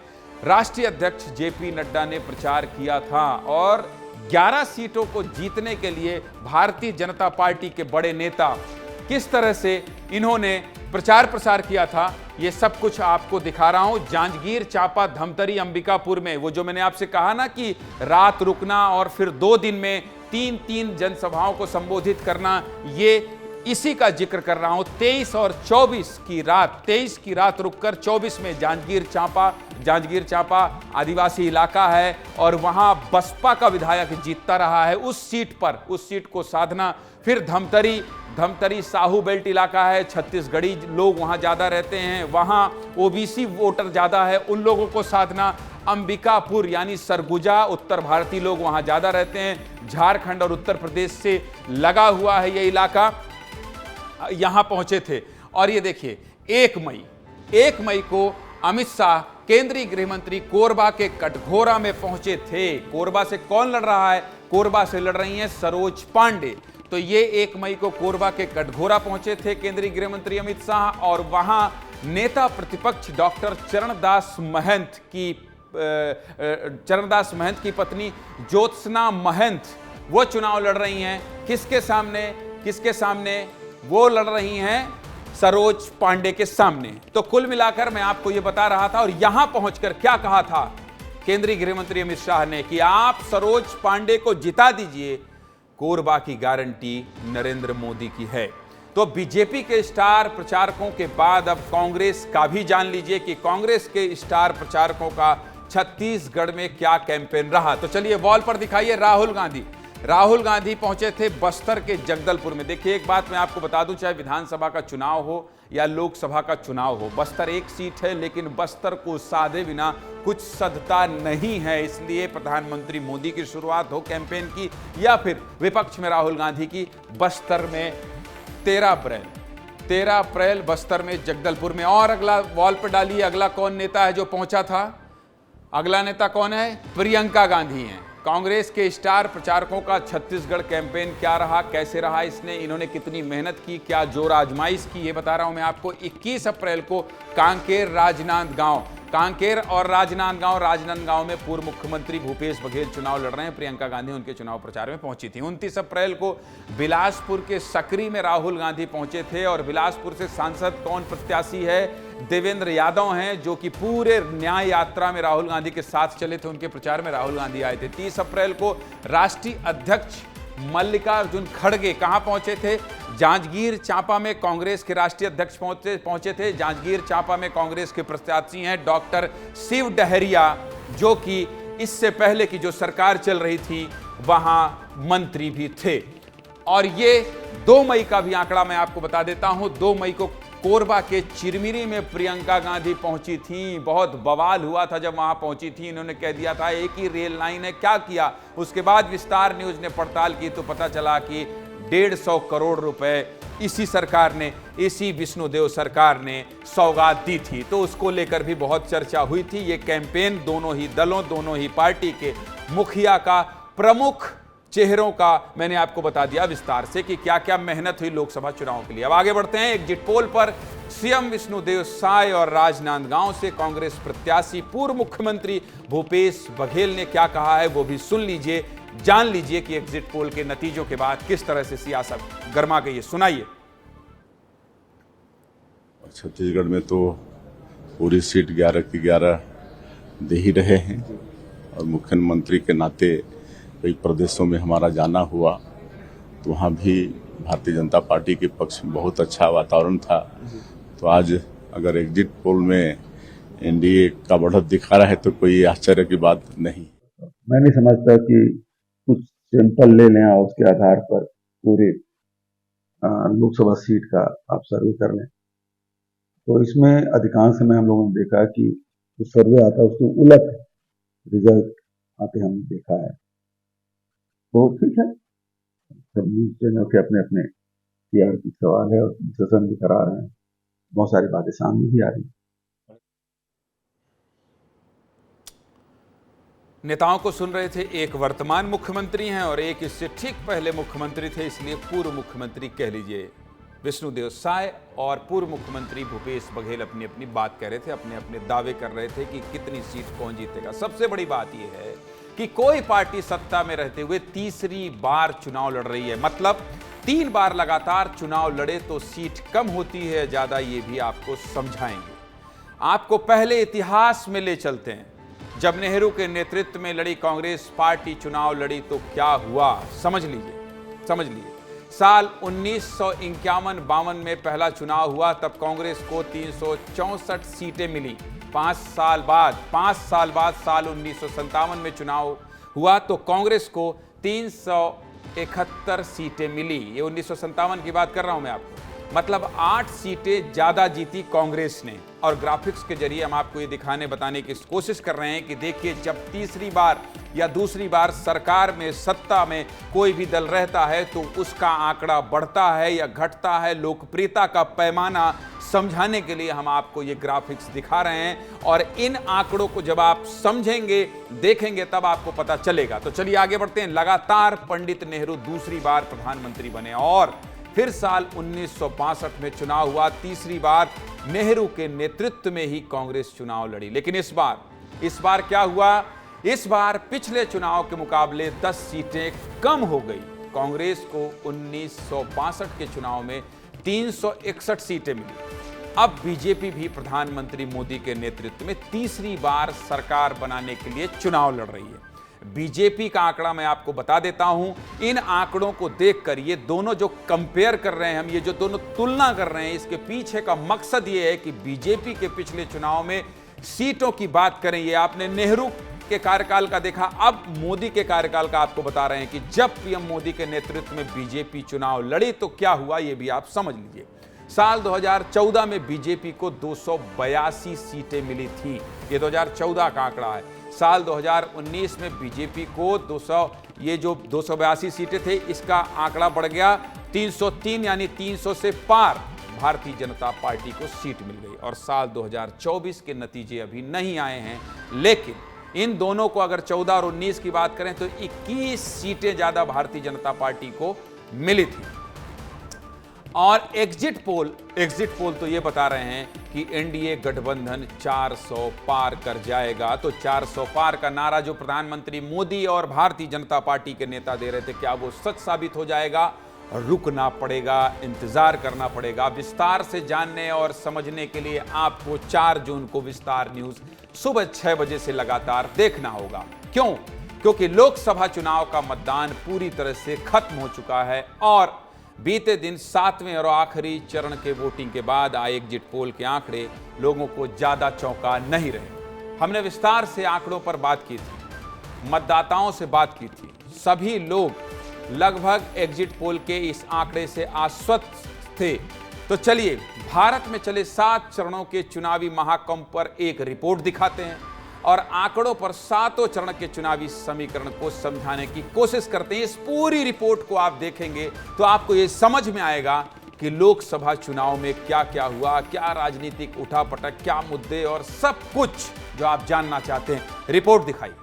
राष्ट्रीय अध्यक्ष जेपी नड्डा ने प्रचार किया था। और 11 सीटों को जीतने के लिए भारतीय जनता पार्टी के बड़े नेता किस तरह से इन्होंने प्रचार प्रसार किया था ये सब कुछ आपको दिखा रहा हूं। जांजगीर चांपा, धमतरी, अंबिकापुर में वो जो मैंने आपसे कहा ना कि रात रुकना और फिर 2 दिन में 3 जनसभाओं को संबोधित करना, ये इसी का जिक्र कर रहा हूं। 23 और 24 की रात, 23 की रात रुककर 24 में जांजगीर चांपा आदिवासी इलाका है और वहां बसपा का विधायक जीतता रहा है उस सीट को साधना। फिर धमतरी साहू बेल्ट इलाका है, छत्तीसगढ़ी लोग वहां ज्यादा रहते हैं, वहां ओबीसी वोटर ज्यादा है, उन लोगों को साधना। अंबिकापुर यानी सरगुजा, उत्तर भारतीय लोग वहां ज्यादा रहते हैं, झारखंड और उत्तर प्रदेश से लगा हुआ है ये इलाका, यहां पहुंचे थे। और ये देखिए 1 मई को अमित शाह केंद्रीय गृह मंत्री कोरबा के कटघोरा में पहुंचे थे। कोरबा से कौन लड़ रहा है? कोरबा से लड़ रही हैं सरोज पांडे। तो ये 1 मई को कोरबा के कटघोरा पहुंचे थे केंद्रीय गृह मंत्री अमित शाह। और वहां नेता प्रतिपक्ष डॉक्टर चरणदास महंत की पत्नी ज्योत्सना महंत वो चुनाव लड़ रही हैं। किसके सामने? वो लड़ रही हैं सरोज पांडे के सामने। तो कुल मिलाकर मैं आपको ये बता रहा था। और यहां पहुंचकर क्या कहा था केंद्रीय गृह मंत्री अमित शाह ने कि आप सरोज पांडे को जिता दीजिए, कोरबा की गारंटी नरेंद्र मोदी की है। तो बीजेपी के स्टार प्रचारकों के बाद अब कांग्रेस का भी जान लीजिए कि कांग्रेस के स्टार प्रचारकों का छत्तीसगढ़ में क्या कैंपेन रहा। तो चलिए वॉल पर दिखाइए। राहुल गांधी पहुंचे थे बस्तर के जगदलपुर में। देखिए एक बात मैं आपको बता दूं, चाहे विधानसभा का चुनाव हो या लोकसभा का चुनाव हो, बस्तर एक सीट है, लेकिन बस्तर को साधे बिना कुछ सधता नहीं है। इसलिए प्रधानमंत्री मोदी की शुरुआत हो कैंपेन की या फिर विपक्ष में राहुल गांधी की, बस्तर में 13 अप्रैल बस्तर में, जगदलपुर में। और अगला वॉल पर डालिए, अगला कौन नेता है जो पहुंचा था? अगला नेता कौन है? प्रियंका गांधी हैं। कांग्रेस के स्टार प्रचारकों का छत्तीसगढ़ कैंपेन क्या रहा, कैसे रहा, इन्होंने कितनी मेहनत की, क्या जोर आजमाइश की, ये बता रहा हूं मैं आपको। 21 अप्रैल को कांकेर और राजनांदगांव में पूर्व मुख्यमंत्री भूपेश बघेल चुनाव लड़ रहे हैं। प्रियंका गांधी उनके चुनाव प्रचार में पहुंची थी। 29 अप्रैल को बिलासपुर के सकरी में राहुल गांधी पहुंचे थे और बिलासपुर से सांसद कौन प्रत्याशी है? देवेंद्र यादव हैं, जो कि पूरे न्याय यात्रा में राहुल गांधी के साथ चले थे। उनके प्रचार में राहुल गांधी आए थे। 30 अप्रैल को राष्ट्रीय अध्यक्ष मल्लिकार्जुन खड़गे कहां पहुंचे थे? जांजगीर चांपा में कांग्रेस के राष्ट्रीय अध्यक्ष पहुंचे थे। जांजगीर चांपा में कांग्रेस के प्रत्याशी हैं डॉक्टर शिव डहरिया, जो कि इससे पहले की जो सरकार चल रही थी वहां मंत्री भी थे। और ये 2 मई का भी आंकड़ा मैं आपको बता देता हूं। 2 मई को कोरबा के चिरमिरी में प्रियंका गांधी पहुंची थी। बहुत बवाल हुआ था जब वहां पहुंची थी। इन्होंने कह दिया था एक ही रेल लाइन है, क्या किया? उसके बाद विस्तार न्यूज ने पड़ताल की तो पता चला कि 150 करोड़ रुपए इसी विष्णुदेव सरकार ने सौगात दी थी। तो उसको लेकर भी बहुत चर्चा हुई थी। ये कैंपेन दोनों ही दलों, दोनों ही पार्टी के मुखिया का, प्रमुख चेहरों का मैंने आपको बता दिया विस्तार से कि क्या क्या मेहनत हुई लोकसभा चुनाव के लिए। अब आगे बढ़ते हैं। एग्जिट पोल पर सीएम विष्णुदेव साय और राजनांदगांव से कांग्रेस प्रत्याशी पूर्व मुख्यमंत्री भूपेश बघेल ने क्या कहा है वो भी सुन लीजिए, जान लीजिए कि एग्जिट पोल के नतीजों के बाद किस तरह से सियासत गर्मा गई है। सुनाइए। छत्तीसगढ़ में तो पूरी सीट 11 की 11 दे ही रहे हैं और मुख्यमंत्री के नाते कई प्रदेशों में हमारा जाना हुआ तो वहाँ भी भारतीय जनता पार्टी के पक्ष में बहुत अच्छा वातावरण था। तो आज अगर एग्जिट पोल में एनडीए का बढ़त दिखा रहा है तो कोई आश्चर्य की बात नहीं। मैं नहीं समझता कि कुछ सैंपल ले लें और उसके आधार पर पूरे लोकसभा सीट का आप सर्वे कर लें। तो इसमें अधिकांश समय हम लोगों ने देखा कि जो सर्वे आता है उसके उलट रिजल्ट आते हमने देखा है। तो ठीक है, सब न्यूज चैनल के अपने अपने पीआर की सवाल है और सेशन भी करा रहे हैं, बहुत सारी बातें सामने भी आ रही हैं। नेताओं को सुन रहे थे। एक वर्तमान मुख्यमंत्री हैं और एक इससे ठीक पहले मुख्यमंत्री थे, इसलिए पूर्व मुख्यमंत्री कह लीजिए विष्णुदेव साय और पूर्व मुख्यमंत्री भूपेश बघेल अपनी अपनी बात कह रहे थे, अपने अपने दावे कर रहे थे कि कितनी सीट कौन जीतेगा। सबसे बड़ी बात यह है कि कोई पार्टी सत्ता में रहते हुए तीसरी बार चुनाव लड़ रही है, मतलब 3 बार लगातार चुनाव लड़े तो सीट कम होती है ज्यादा, ये भी आपको समझाएंगे। आपको पहले इतिहास में ले चलते हैं। जब नेहरू के नेतृत्व में लड़ी कांग्रेस पार्टी चुनाव लड़ी तो क्या हुआ, समझ लीजिए। साल 1951-52 में पहला चुनाव हुआ, तब कांग्रेस को 364 सीटें मिली। 5 साल बाद साल 1957 में चुनाव हुआ तो कांग्रेस को 371 सीटें मिली। ये 1957 की बात कर रहा हूं मैं आपको, मतलब 8 सीटें ज्यादा जीती कांग्रेस ने। और ग्राफिक्स के जरिए हम आपको ये बताने की कोशिश कर रहे हैं कि देखिए, जब तीसरी बार या दूसरी बार सरकार में, सत्ता में कोई भी दल रहता है तो उसका आंकड़ा बढ़ता है या घटता है। लोकप्रियता का पैमाना समझाने के लिए हम आपको ये ग्राफिक्स दिखा रहे हैं और इन आंकड़ों को जब आप समझेंगे, देखेंगे, तब आपको पता चलेगा। तो चलिए आगे बढ़ते हैं। लगातार पंडित नेहरू दूसरी बार प्रधानमंत्री बने और फिर साल 1962 में चुनाव हुआ। तीसरी बार नेहरू के नेतृत्व में ही कांग्रेस चुनाव लड़ी। लेकिन इस बार क्या हुआ? इस बार पिछले चुनाव के मुकाबले 10 सीटें कम हो गई। कांग्रेस को 1962 के चुनाव में 361 सीटें मिली। अब बीजेपी भी प्रधानमंत्री मोदी के नेतृत्व में तीसरी बार सरकार बनाने के लिए चुनाव लड़ रही है। बीजेपी का आंकड़ा मैं आपको बता देता हूं। इन आंकड़ों को देखकर ये दोनों जो कंपेयर कर रहे हैं हम, ये जो दोनों तुलना कर रहे हैं, इसके पीछे का मकसद ये है कि बीजेपी के पिछले चुनाव में सीटों की बात करें। ये आपने नेहरू के कार्यकाल का देखा, अब मोदी के कार्यकाल का आपको बता रहे हैं कि जब पीएम मोदी के नेतृत्व में बीजेपी चुनाव लड़ी तो क्या हुआ, ये भी आप समझ लीजिए। साल 2014 में बीजेपी को 282 सीटें मिली थी। ये 2014 का आंकड़ा है। साल 2019 में बीजेपी को 282 सीटें थे, इसका आंकड़ा बढ़ गया 303, यानी 300 से पार भारतीय जनता पार्टी को सीट मिल गई। और साल 2024 के नतीजे अभी नहीं आए हैं, लेकिन इन दोनों को अगर 14 और 19 की बात करें तो 21 सीटें ज्यादा भारतीय जनता पार्टी को मिली थी। और एग्जिट पोल तो ये बता रहे हैं कि एनडीए गठबंधन 400 पार कर जाएगा। तो 400 पार का नारा जो प्रधानमंत्री मोदी और भारतीय जनता पार्टी के नेता दे रहे थे, क्या वो सच साबित हो जाएगा? रुकना पड़ेगा, इंतजार करना पड़ेगा। विस्तार से जानने और समझने के लिए आपको 4 जून को विस्तार न्यूज सुबह 6 बजे से लगातार देखना होगा। क्यों? क्योंकि लोकसभा चुनाव का मतदान पूरी तरह से खत्म हो चुका है और बीते दिन 7वें और आखिरी चरण के वोटिंग के बाद आए एग्जिट पोल के आंकड़े लोगों को ज्यादा चौंका नहीं रहे। हमने विस्तार से आंकड़ों पर बात की थी, मतदाताओं से बात की थी। सभी लोग लगभग एग्जिट पोल के इस आंकड़े से आश्वस्त थे। तो चलिए भारत में चले 7 चरणों के चुनावी महाकुंभ पर एक रिपोर्ट दिखाते हैं और आंकड़ों पर 7 चरण के चुनावी समीकरण को समझाने की कोशिश करते हैं। इस पूरी रिपोर्ट को आप देखेंगे तो आपको यह समझ में आएगा कि लोकसभा चुनाव में क्या क्या हुआ, क्या राजनीतिक उठापटक, क्या मुद्दे और सब कुछ जो आप जानना चाहते हैं। रिपोर्ट दिखाइए।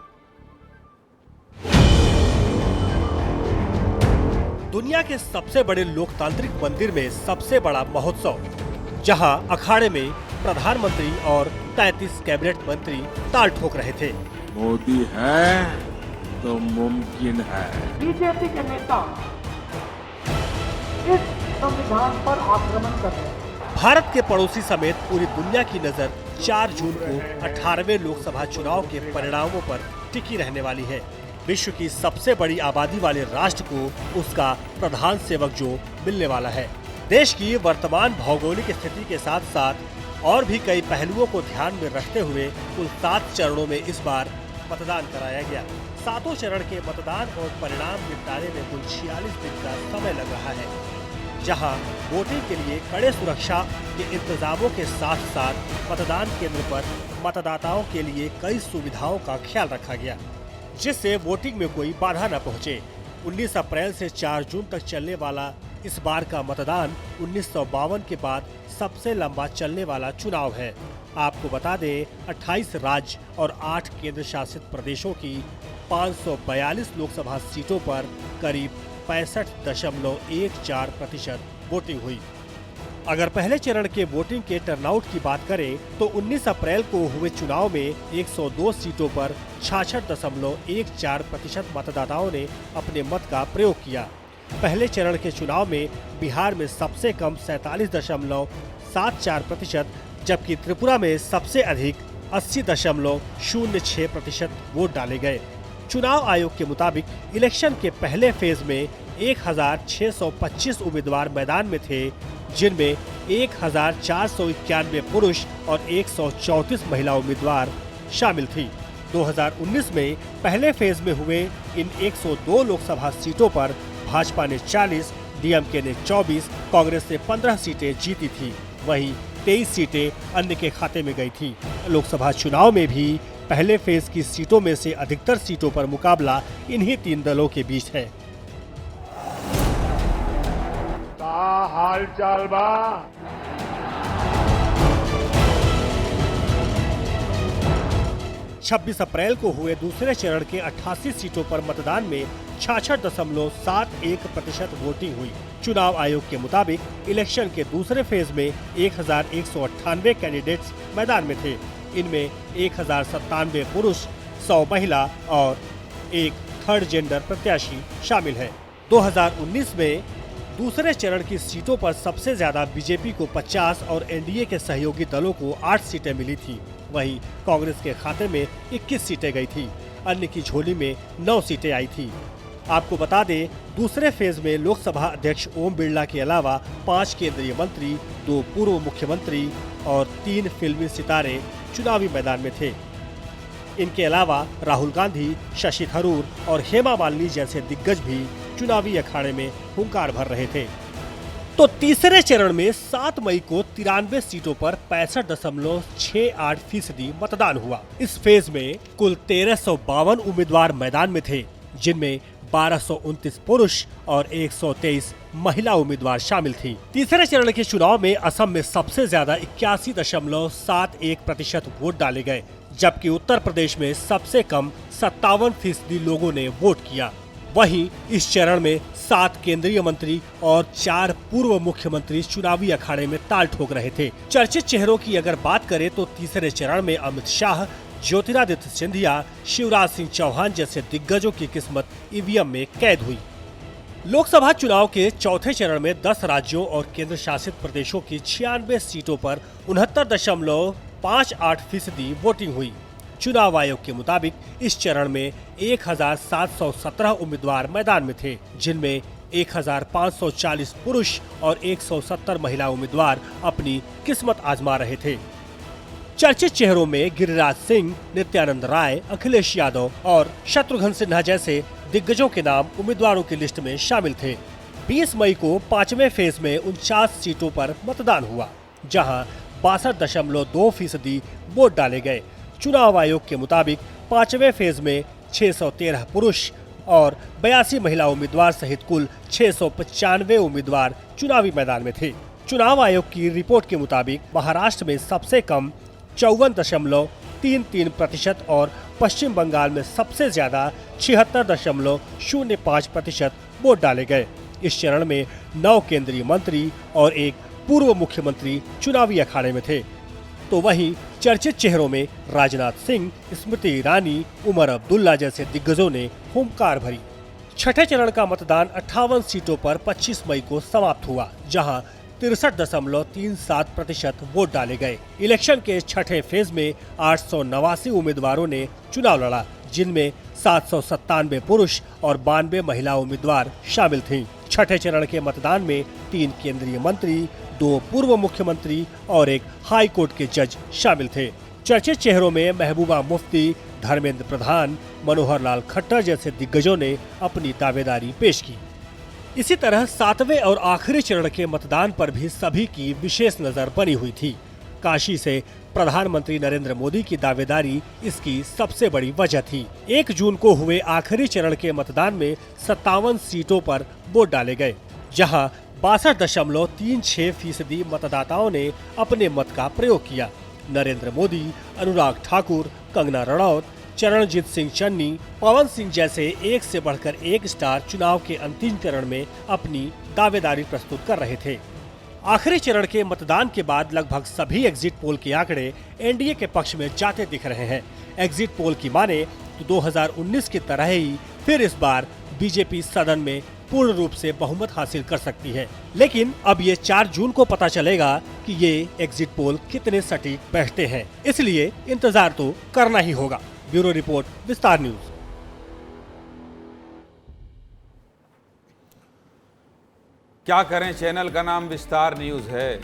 दुनिया के सबसे बड़े लोकतांत्रिक मंदिर में सबसे बड़ा महोत्सव, जहां अखाड़े में प्रधानमंत्री और 33 कैबिनेट मंत्री ताल ठोक रहे थे। मोदी है तो मुमकिन है। बीजेपी के नेता इस संविधान पर आक्रमण कर रहे हैं। भारत के पड़ोसी समेत पूरी दुनिया की नजर 4 जून को 18वें लोकसभा चुनाव के परिणामों पर टिकी रहने वाली है। विश्व की सबसे बड़ी आबादी वाले राष्ट्र को उसका प्रधान सेवक जो मिलने वाला है। देश की वर्तमान भौगोलिक स्थिति के साथ साथ और भी कई पहलुओं को ध्यान में रखते हुए कुल 7 चरणों में इस बार मतदान कराया गया। 7 चरण के मतदान और परिणाम निपटाने में कुल 46 दिन का समय लग रहा है, जहां वोटिंग के लिए कड़े सुरक्षा के इंतजामों के साथ साथ मतदान केंद्र पर मतदाताओं के लिए कई सुविधाओं का ख्याल रखा गया, जिससे वोटिंग में कोई बाधा न पहुंचे। 19 अप्रैल से 4 जून तक चलने वाला इस बार का मतदान 1952 के बाद सबसे लंबा चलने वाला चुनाव है। आपको बता दें, 28 राज्य और 8 केंद्र शासित प्रदेशों की 542 लोकसभा सीटों पर करीब 65.14% वोटिंग हुई। अगर पहले चरण के वोटिंग के टर्नआउट की बात करें तो 19 अप्रैल को हुए चुनाव में 102 सीटों पर 66.14% मतदाताओं ने अपने मत का प्रयोग किया। पहले चरण के चुनाव में बिहार में सबसे कम 47.74%, जबकि त्रिपुरा में सबसे अधिक 80.06% वोट डाले गए। चुनाव आयोग के मुताबिक इलेक्शन के पहले फेज में 1625 उम्मीदवार मैदान में थे, जिनमें 1491 पुरुष और 134 महिला उम्मीदवार शामिल थी। 2019 में पहले फेज में हुए इन 102 लोकसभा सीटों पर भाजपा ने 40, डीएमके ने 24, कांग्रेस ने 15 सीटें जीती थी। वहीं 23 सीटें अन्य के खाते में गई थी। लोकसभा चुनाव में भी पहले फेज की सीटों में से अधिकतर सीटों पर मुकाबला इन्हीं 3 दलों के बीच है। हाल चाल बा 26 अप्रैल को हुए दूसरे चरण के 88 सीटों पर मतदान में 66.71% वोटिंग हुई। चुनाव आयोग के मुताबिक इलेक्शन के दूसरे फेज में 1198 कैंडिडेट्स मैदान में थे। इनमें 1097 पुरुष, 100 महिला और एक थर्ड जेंडर प्रत्याशी शामिल है। 2019 में दूसरे चरण की सीटों पर सबसे ज्यादा बीजेपी को 50 और एनडीए के सहयोगी दलों को 8 सीटें मिली थी। वहीं कांग्रेस के खाते में 21 सीटें गई थी। अन्य की झोली में 9 सीटें आई थी। आपको बता दें, दूसरे फेज में लोकसभा अध्यक्ष ओम बिरला के अलावा 5 केंद्रीय मंत्री, 2 पूर्व मुख्यमंत्री और 3 फिल्मी सितारे चुनावी मैदान में थे। इनके अलावा राहुल गांधी, शशि थरूर और हेमा मालिनी जैसे दिग्गज भी चुनावी अखाड़े में हुंकार भर रहे थे। तो तीसरे चरण में 7 मई को 93 सीटों पर 65.68% मतदान हुआ। इस फेज में कुल 1352 उम्मीदवार मैदान में थे, जिनमें 1229 पुरुष और 123 महिला उम्मीदवार शामिल थी। तीसरे चरण के चुनाव में असम में सबसे ज्यादा 81.71% वोट डाले गए, जबकि उत्तर प्रदेश में सबसे कम 57% लोगों ने वोट किया। वहीं इस चरण में 7 केंद्रीय मंत्री और 4 पूर्व मुख्यमंत्री चुनावी अखाड़े में ताल ठोक रहे थे। चर्चित चेहरों की अगर बात करें तो तीसरे चरण में अमित शाह, ज्योतिरादित्य सिंधिया, शिवराज सिंह चौहान जैसे दिग्गजों की किस्मत ईवीएम में कैद हुई। लोकसभा चुनाव के चौथे चरण में 10 राज्यों और केंद्र शासित प्रदेशों की 96 सीटों पर 69.58% वोटिंग हुई। चुनाव आयोग के मुताबिक इस चरण में 1717 उम्मीदवार मैदान में थे, जिनमें 1540 पुरुष और 170 महिला उम्मीदवार अपनी किस्मत आजमा रहे थे। चर्चित चेहरों में गिरिराज सिंह, नित्यानंद राय, अखिलेश यादव और शत्रुघ्न सिन्हा जैसे दिग्गजों के नाम उम्मीदवारों की लिस्ट में शामिल थे। 20 मई को 5वें फेज में 49 सीटों पर मतदान हुआ, जहां 62.2% वोट डाले गए। चुनाव आयोग के मुताबिक 5वें फेज में 613 पुरुष और 82 महिला उम्मीदवार सहित कुल 695 उम्मीदवार चुनावी मैदान में थे। चुनाव आयोग की रिपोर्ट के मुताबिक महाराष्ट्र में सबसे कम 54.33% और पश्चिम बंगाल में सबसे ज्यादा 76.05% वोट डाले गए। इस चरण में 9 केंद्रीय मंत्री और 1 पूर्व मुख्यमंत्री चुनावी अखाड़े में थे। तो वहीं चर्चित चेहरों में राजनाथ सिंह, स्मृति ईरानी, उमर अब्दुल्ला जैसे दिग्गजों ने हुंकार भरी। छठे चरण का मतदान 58 सीटों पर 25 मई को समाप्त हुआ, जहां 63.37% वोट डाले गए। इलेक्शन के छठे फेज में 889 उम्मीदवारों ने चुनाव लड़ा, जिनमें 797 पुरुष और 92 महिला उम्मीदवार शामिल थीं। छठे चरण के मतदान में 3 केंद्रीय मंत्री, 2 पूर्व मुख्यमंत्री और 1 हाई कोर्ट के जज शामिल थे। चर्चित चेहरों में महबूबा मुफ्ती, धर्मेंद्र प्रधान, मनोहर लाल खट्टर जैसे दिग्गजों ने अपनी दावेदारी पेश की। इसी तरह 7वें और आखिरी चरण के मतदान पर भी सभी की विशेष नजर बनी हुई थी। काशी से प्रधानमंत्री नरेंद्र मोदी की दावेदारी इसकी सबसे बड़ी वजह थी। 1 जून को हुए आखिरी चरण के मतदान में 57 सीटों पर वोट डाले गए, जहां 62.36% मतदाताओं ने अपने मत का प्रयोग किया। नरेंद्र मोदी, अनुराग ठाकुर, कंगना रनौत, चरणजीत सिंह चन्नी, पवन सिंह जैसे एक से बढ़कर एक स्टार चुनाव के अंतिम चरण में अपनी दावेदारी प्रस्तुत कर रहे थे। आखिरी चरण के मतदान के बाद लगभग सभी एग्जिट पोल के आंकड़े एनडीए के पक्ष में जाते दिख रहे हैं। एग्जिट पोल की माने तो 2019 की तरह ही फिर इस बार बीजेपी सदन में पूर्ण रूप से बहुमत हासिल कर सकती है। लेकिन अब ये 4 जून को पता चलेगा कि ये एग्जिट पोल कितने सटीक बैठते हैं, इसलिए इंतजार तो करना ही होगा। ब्यूरो रिपोर्ट, विस्तार न्यूज। क्या करें, चैनल का नाम विस्तार न्यूज है,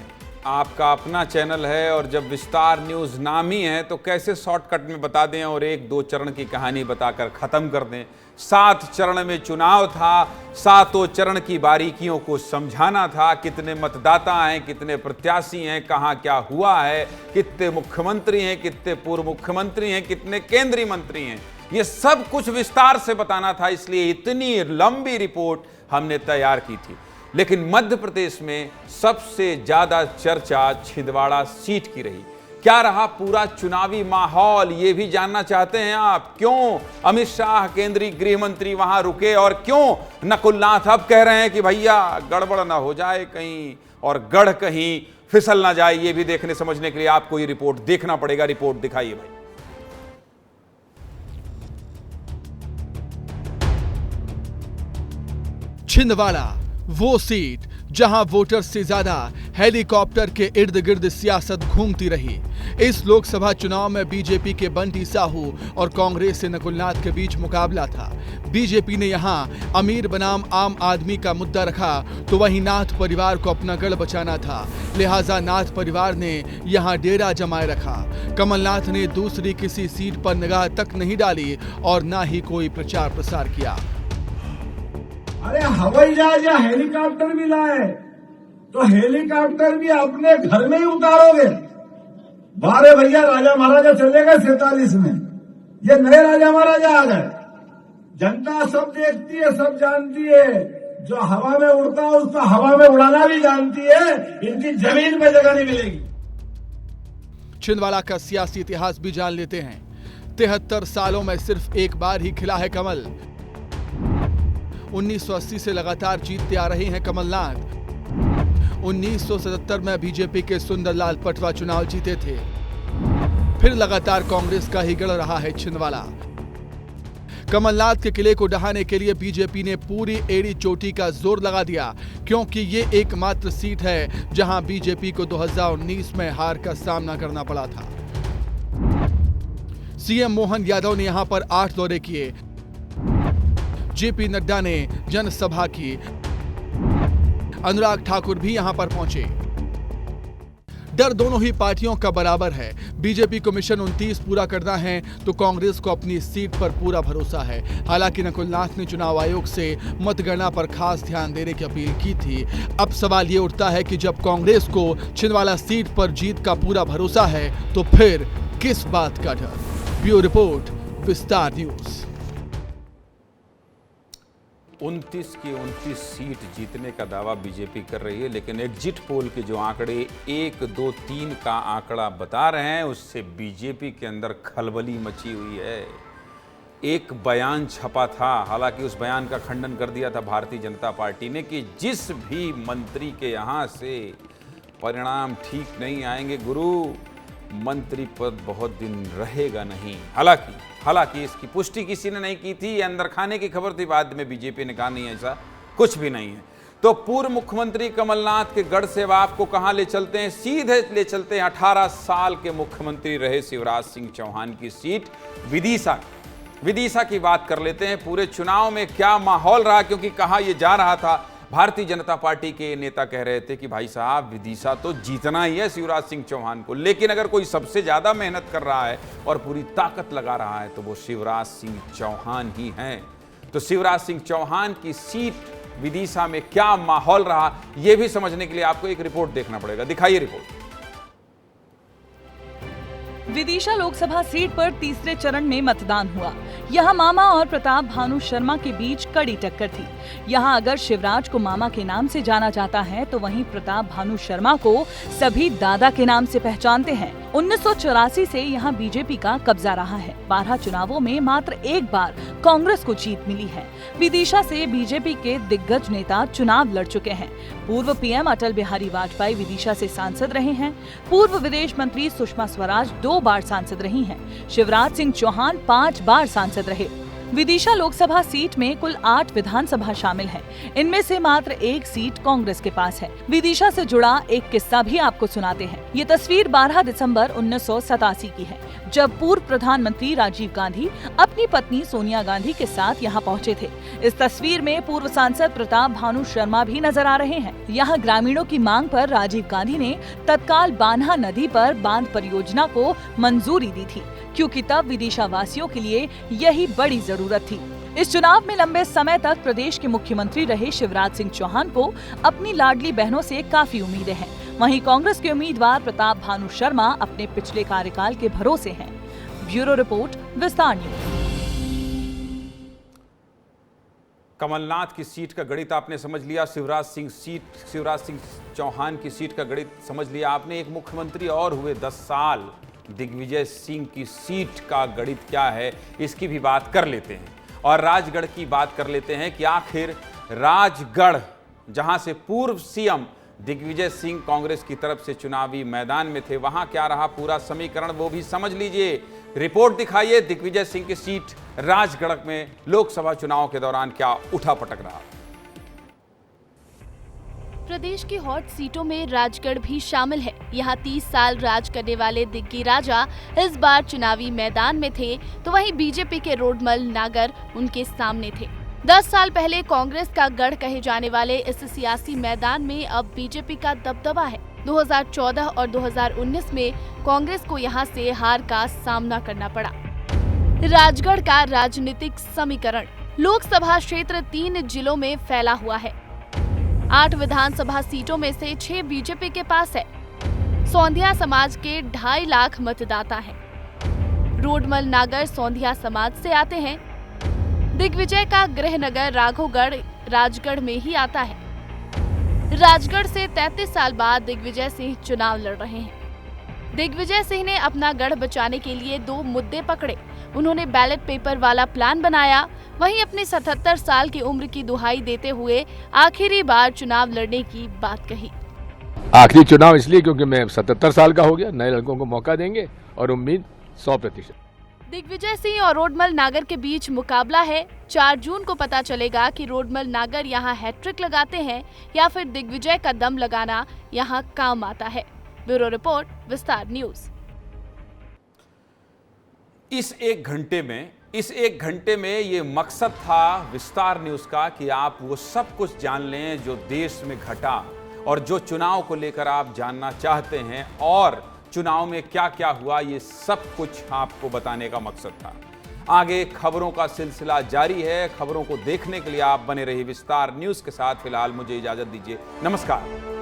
आपका अपना चैनल है, और जब विस्तार न्यूज नाम ही है तो कैसे शॉर्टकट में बता दें और 1-2 चरण की कहानी बताकर खत्म कर दें। 7 चरण में चुनाव था, 7 चरण की बारीकियों को समझाना था। कितने मतदाता हैं, कितने प्रत्याशी हैं, कहां क्या हुआ है, कितने मुख्यमंत्री हैं, कितने पूर्व मुख्यमंत्री हैं, कितने केंद्रीय मंत्री हैं, ये सब कुछ विस्तार से बताना था। इसलिए इतनी लंबी रिपोर्ट हमने तैयार की थी। लेकिन मध्य प्रदेश में सबसे ज्यादा चर्चा छिंदवाड़ा सीट की रही। क्या रहा पूरा चुनावी माहौल, ये भी जानना चाहते हैं आप? क्यों अमित शाह केंद्रीय गृह मंत्री वहां रुके और क्यों नकुलनाथ अब कह रहे हैं कि भैया गड़बड़ ना हो जाए कहीं और गढ़ कहीं फिसल ना जाए? ये भी देखने समझने के लिए आपको ये रिपोर्ट देखना पड़ेगा। रिपोर्ट दिखाइए भाई। छिंदवाड़ा वो सीट जहां वोटर से ज्यादा हेलीकॉप्टर के इर्द गिर्द सियासत घूमती रही। इस लोकसभा चुनाव में बीजेपी के बंटी साहू और कांग्रेस से नकुलनाथ के बीच मुकाबला था। बीजेपी ने यहां अमीर बनाम आम आदमी का मुद्दा रखा, तो वहीं नाथ परिवार को अपना गढ़ बचाना था। लिहाजा नाथ परिवार ने यहां डेरा जमाए रखा। कमलनाथ ने दूसरी किसी सीट पर निगाह तक नहीं डाली और ना ही कोई प्रचार प्रसार किया। अरे हवाई जहाज या हेलीकॉप्टर भी लाए तो हेलीकॉप्टर भी अपने घर में ही उतारोगे? बारे भैया, राजा महाराजा चले गए 47 में, ये नए राजा महाराजा आ गए। जनता सब देखती है, सब जानती है। जो हवा में उड़ता है उसको हवा में उड़ाना भी जानती है। इनकी जमीन में जगह नहीं मिलेगी। छिंदवाड़ा का सियासी इतिहास भी जान लेते हैं। 73 सालों में सिर्फ एक बार ही खिला है कमल। 1980 से लगातार जीतते आ रहे हैं कमलनाथ। 1977 में बीजेपी के सुंदरलाल पटवा चुनाव जीते थे। फिर लगातार कांग्रेस का ही गढ़ रहा है छिंदवाड़ा। कमलनाथ के किले को ढहाने के लिए बीजेपी ने पूरी एड़ी चोटी का जोर लगा दिया, क्योंकि ये एकमात्र सीट है जहां बीजेपी को 2019 में हार का सामना करना पड़ा था। सीएम मोहन यादव ने यहां पर 8 दौरे किए। जेपी नड्डा ने जनसभा की। अनुराग ठाकुर भी यहां पर पहुंचे। डर दोनों ही पार्टियों का बराबर है। बीजेपी को मिशन 29 पूरा करना है तो कांग्रेस को अपनी सीट पर पूरा भरोसा है। हालांकि नकुलनाथ ने चुनाव आयोग से मतगणना पर खास ध्यान देने की अपील की थी। अब सवाल ये उठता है कि जब कांग्रेस को छिंदवाड़ा सीट पर जीत का पूरा भरोसा है तो फिर किस बात का डर? ब्यूरो रिपोर्ट, विस्तार न्यूज। 29 की 29 सीट जीतने का दावा बीजेपी कर रही है, लेकिन एग्जिट पोल के जो आंकड़े 1, 2, 3 का आंकड़ा बता रहे हैं उससे बीजेपी के अंदर खलबली मची हुई है। एक बयान छपा था, हालांकि उस बयान का खंडन कर दिया था भारतीय जनता पार्टी ने कि जिस भी मंत्री के यहाँ से परिणाम ठीक नहीं आएंगे गुरु, मंत्री पद बहुत दिन रहेगा नहीं। हालांकि इसकी पुष्टि किसी ने नहीं की थी। ये अंदर खाने की खबर थी, बाद में बीजेपी ने कहा नहीं ऐसा कुछ भी नहीं है। तो पूर्व मुख्यमंत्री कमलनाथ के गढ़ से आपको कहां ले चलते हैं? सीधे ले चलते हैं 18 साल के मुख्यमंत्री रहे शिवराज सिंह चौहान की सीट विदिशा की बात कर लेते हैं। पूरे चुनाव में क्या माहौल रहा, क्योंकि कहा यह जा रहा था, भारतीय जनता पार्टी के नेता कह रहे थे कि भाई साहब विदिशा तो जीतना ही है शिवराज सिंह चौहान को, लेकिन अगर कोई सबसे ज्यादा मेहनत कर रहा है और पूरी ताकत लगा रहा है तो वो शिवराज सिंह चौहान ही हैं। तो शिवराज सिंह चौहान की सीट विदिशा में क्या माहौल रहा, यह भी समझने के लिए आपको एक रिपोर्ट देखना पड़ेगा। दिखाइए रिपोर्ट। विदिशा लोकसभा सीट पर तीसरे चरण में मतदान हुआ। यहाँ मामा और प्रताप भानु शर्मा के बीच कड़ी टक्कर थी। यहाँ अगर शिवराज को मामा के नाम से जाना जाता है तो वहीं प्रताप भानु शर्मा को सभी दादा के नाम से पहचानते हैं। 1984 से यहाँ बीजेपी का कब्जा रहा है। 12 चुनावों में मात्र एक बार कांग्रेस को जीत मिली है। विदिशा से बीजेपी के दिग्गज नेता चुनाव लड़ चुके हैं। पूर्व पीएम अटल बिहारी वाजपेयी विदिशा से सांसद रहे हैं। पूर्व विदेश मंत्री सुषमा स्वराज 2 बार सांसद रही हैं। शिवराज सिंह चौहान 5 बार सांसद रहे। विदिशा लोकसभा सीट में कुल 8 विधानसभा शामिल है। इनमें से मात्र एक सीट कांग्रेस के पास है। विदिशा से जुड़ा एक किस्सा भी आपको सुनाते हैं। ये तस्वीर 12 दिसंबर 1987 की है, जब पूर्व प्रधानमंत्री राजीव गांधी अपनी पत्नी सोनिया गांधी के साथ यहाँ पहुँचे थे। इस तस्वीर में पूर्व सांसद प्रताप भानु शर्मा भी नजर आ रहे हैं। यहाँ ग्रामीणों की मांग पर राजीव गांधी ने तत्काल बान्हा नदी पर बांध परियोजना को मंजूरी दी थी, क्योंकि तब विदिशा वासियों के लिए यही बड़ी जरूरत थी। इस चुनाव में लंबे समय तक प्रदेश के मुख्यमंत्री रहे शिवराज सिंह चौहान को अपनी लाडली बहनों से काफी उम्मीदें हैं। वहीं कांग्रेस के उम्मीदवार प्रताप भानु शर्मा अपने पिछले कार्यकाल के भरोसे हैं। ब्यूरो रिपोर्ट, विस्तार न्यूज। कमलनाथ की सीट का गणित आपने समझ लिया, शिवराज सिंह चौहान की सीट का गणित समझ लिया आपने। एक मुख्यमंत्री और हुए 10 साल, दिग्विजय सिंह की सीट का गणित क्या है इसकी भी बात कर लेते हैं। और राजगढ़ की बात कर लेते हैं कि आखिर राजगढ़, जहां से पूर्व सीएम दिग्विजय सिंह कांग्रेस की तरफ से चुनावी मैदान में थे, वहां क्या रहा पूरा समीकरण वो भी समझ लीजिए। रिपोर्ट दिखाइए, दिग्विजय सिंह की सीट राजगढ़ में लोकसभा चुनाव के दौरान क्या उठापटक रहा। प्रदेश की हॉट सीटों में राजगढ़ भी शामिल है। यहाँ 30 साल राज करने वाले दिग्गी राजा इस बार चुनावी मैदान में थे, तो वहीं बीजेपी के रोडमल नागर उनके सामने थे। 10 साल पहले कांग्रेस का गढ़ कहे जाने वाले इस सियासी मैदान में अब बीजेपी का दबदबा है। 2014 और 2019 में कांग्रेस को यहां से हार का सामना करना पड़ा। राजगढ़ का राजनीतिक समीकरण, लोकसभा क्षेत्र 3 जिलों में फैला हुआ है। 8 विधानसभा सीटों में से 6 बीजेपी के पास है। सौंधिया समाज के 2.5 लाख मतदाता हैं। रोडमल नागर सौंधिया समाज से आते हैं। दिग्विजय का गृह नगर राघवगढ़ राजगढ़ में ही आता है। राजगढ़ से 33 साल बाद दिग्विजय सिंह चुनाव लड़ रहे हैं। दिग्विजय सिंह ने अपना गढ़ बचाने के लिए 2 मुद्दे पकड़े। उन्होंने बैलेट पेपर वाला प्लान बनाया, वहीं अपनी 77 साल की उम्र की दुहाई देते हुए आखिरी बार चुनाव लड़ने की बात कही। आखिरी चुनाव इसलिए क्योंकि मैं 77 साल का हो गया, नए लड़कों को मौका देंगे और उम्मीद 100%। दिग्विजय सिंह और रोडमल नागर के बीच मुकाबला है। 4 जून को पता चलेगा कि रोडमल नागर यहां हैट्रिक लगाते हैं या फिर दिग्विजय का दम लगाना यहां काम आता है। ब्यूरो रिपोर्ट, विस्तार न्यूज। इस एक घंटे में ये मकसद था विस्तार न्यूज का कि आप वो सब कुछ जान लें जो देश में घटा और जो चुनाव को लेकर आप जानना चाहते हैं और चुनाव में क्या क्या हुआ, ये सब कुछ आपको बताने का मकसद था। आगे खबरों का सिलसिला जारी है। खबरों को देखने के लिए आप बने रहिए विस्तार न्यूज के साथ। फिलहाल मुझे इजाजत दीजिए, नमस्कार।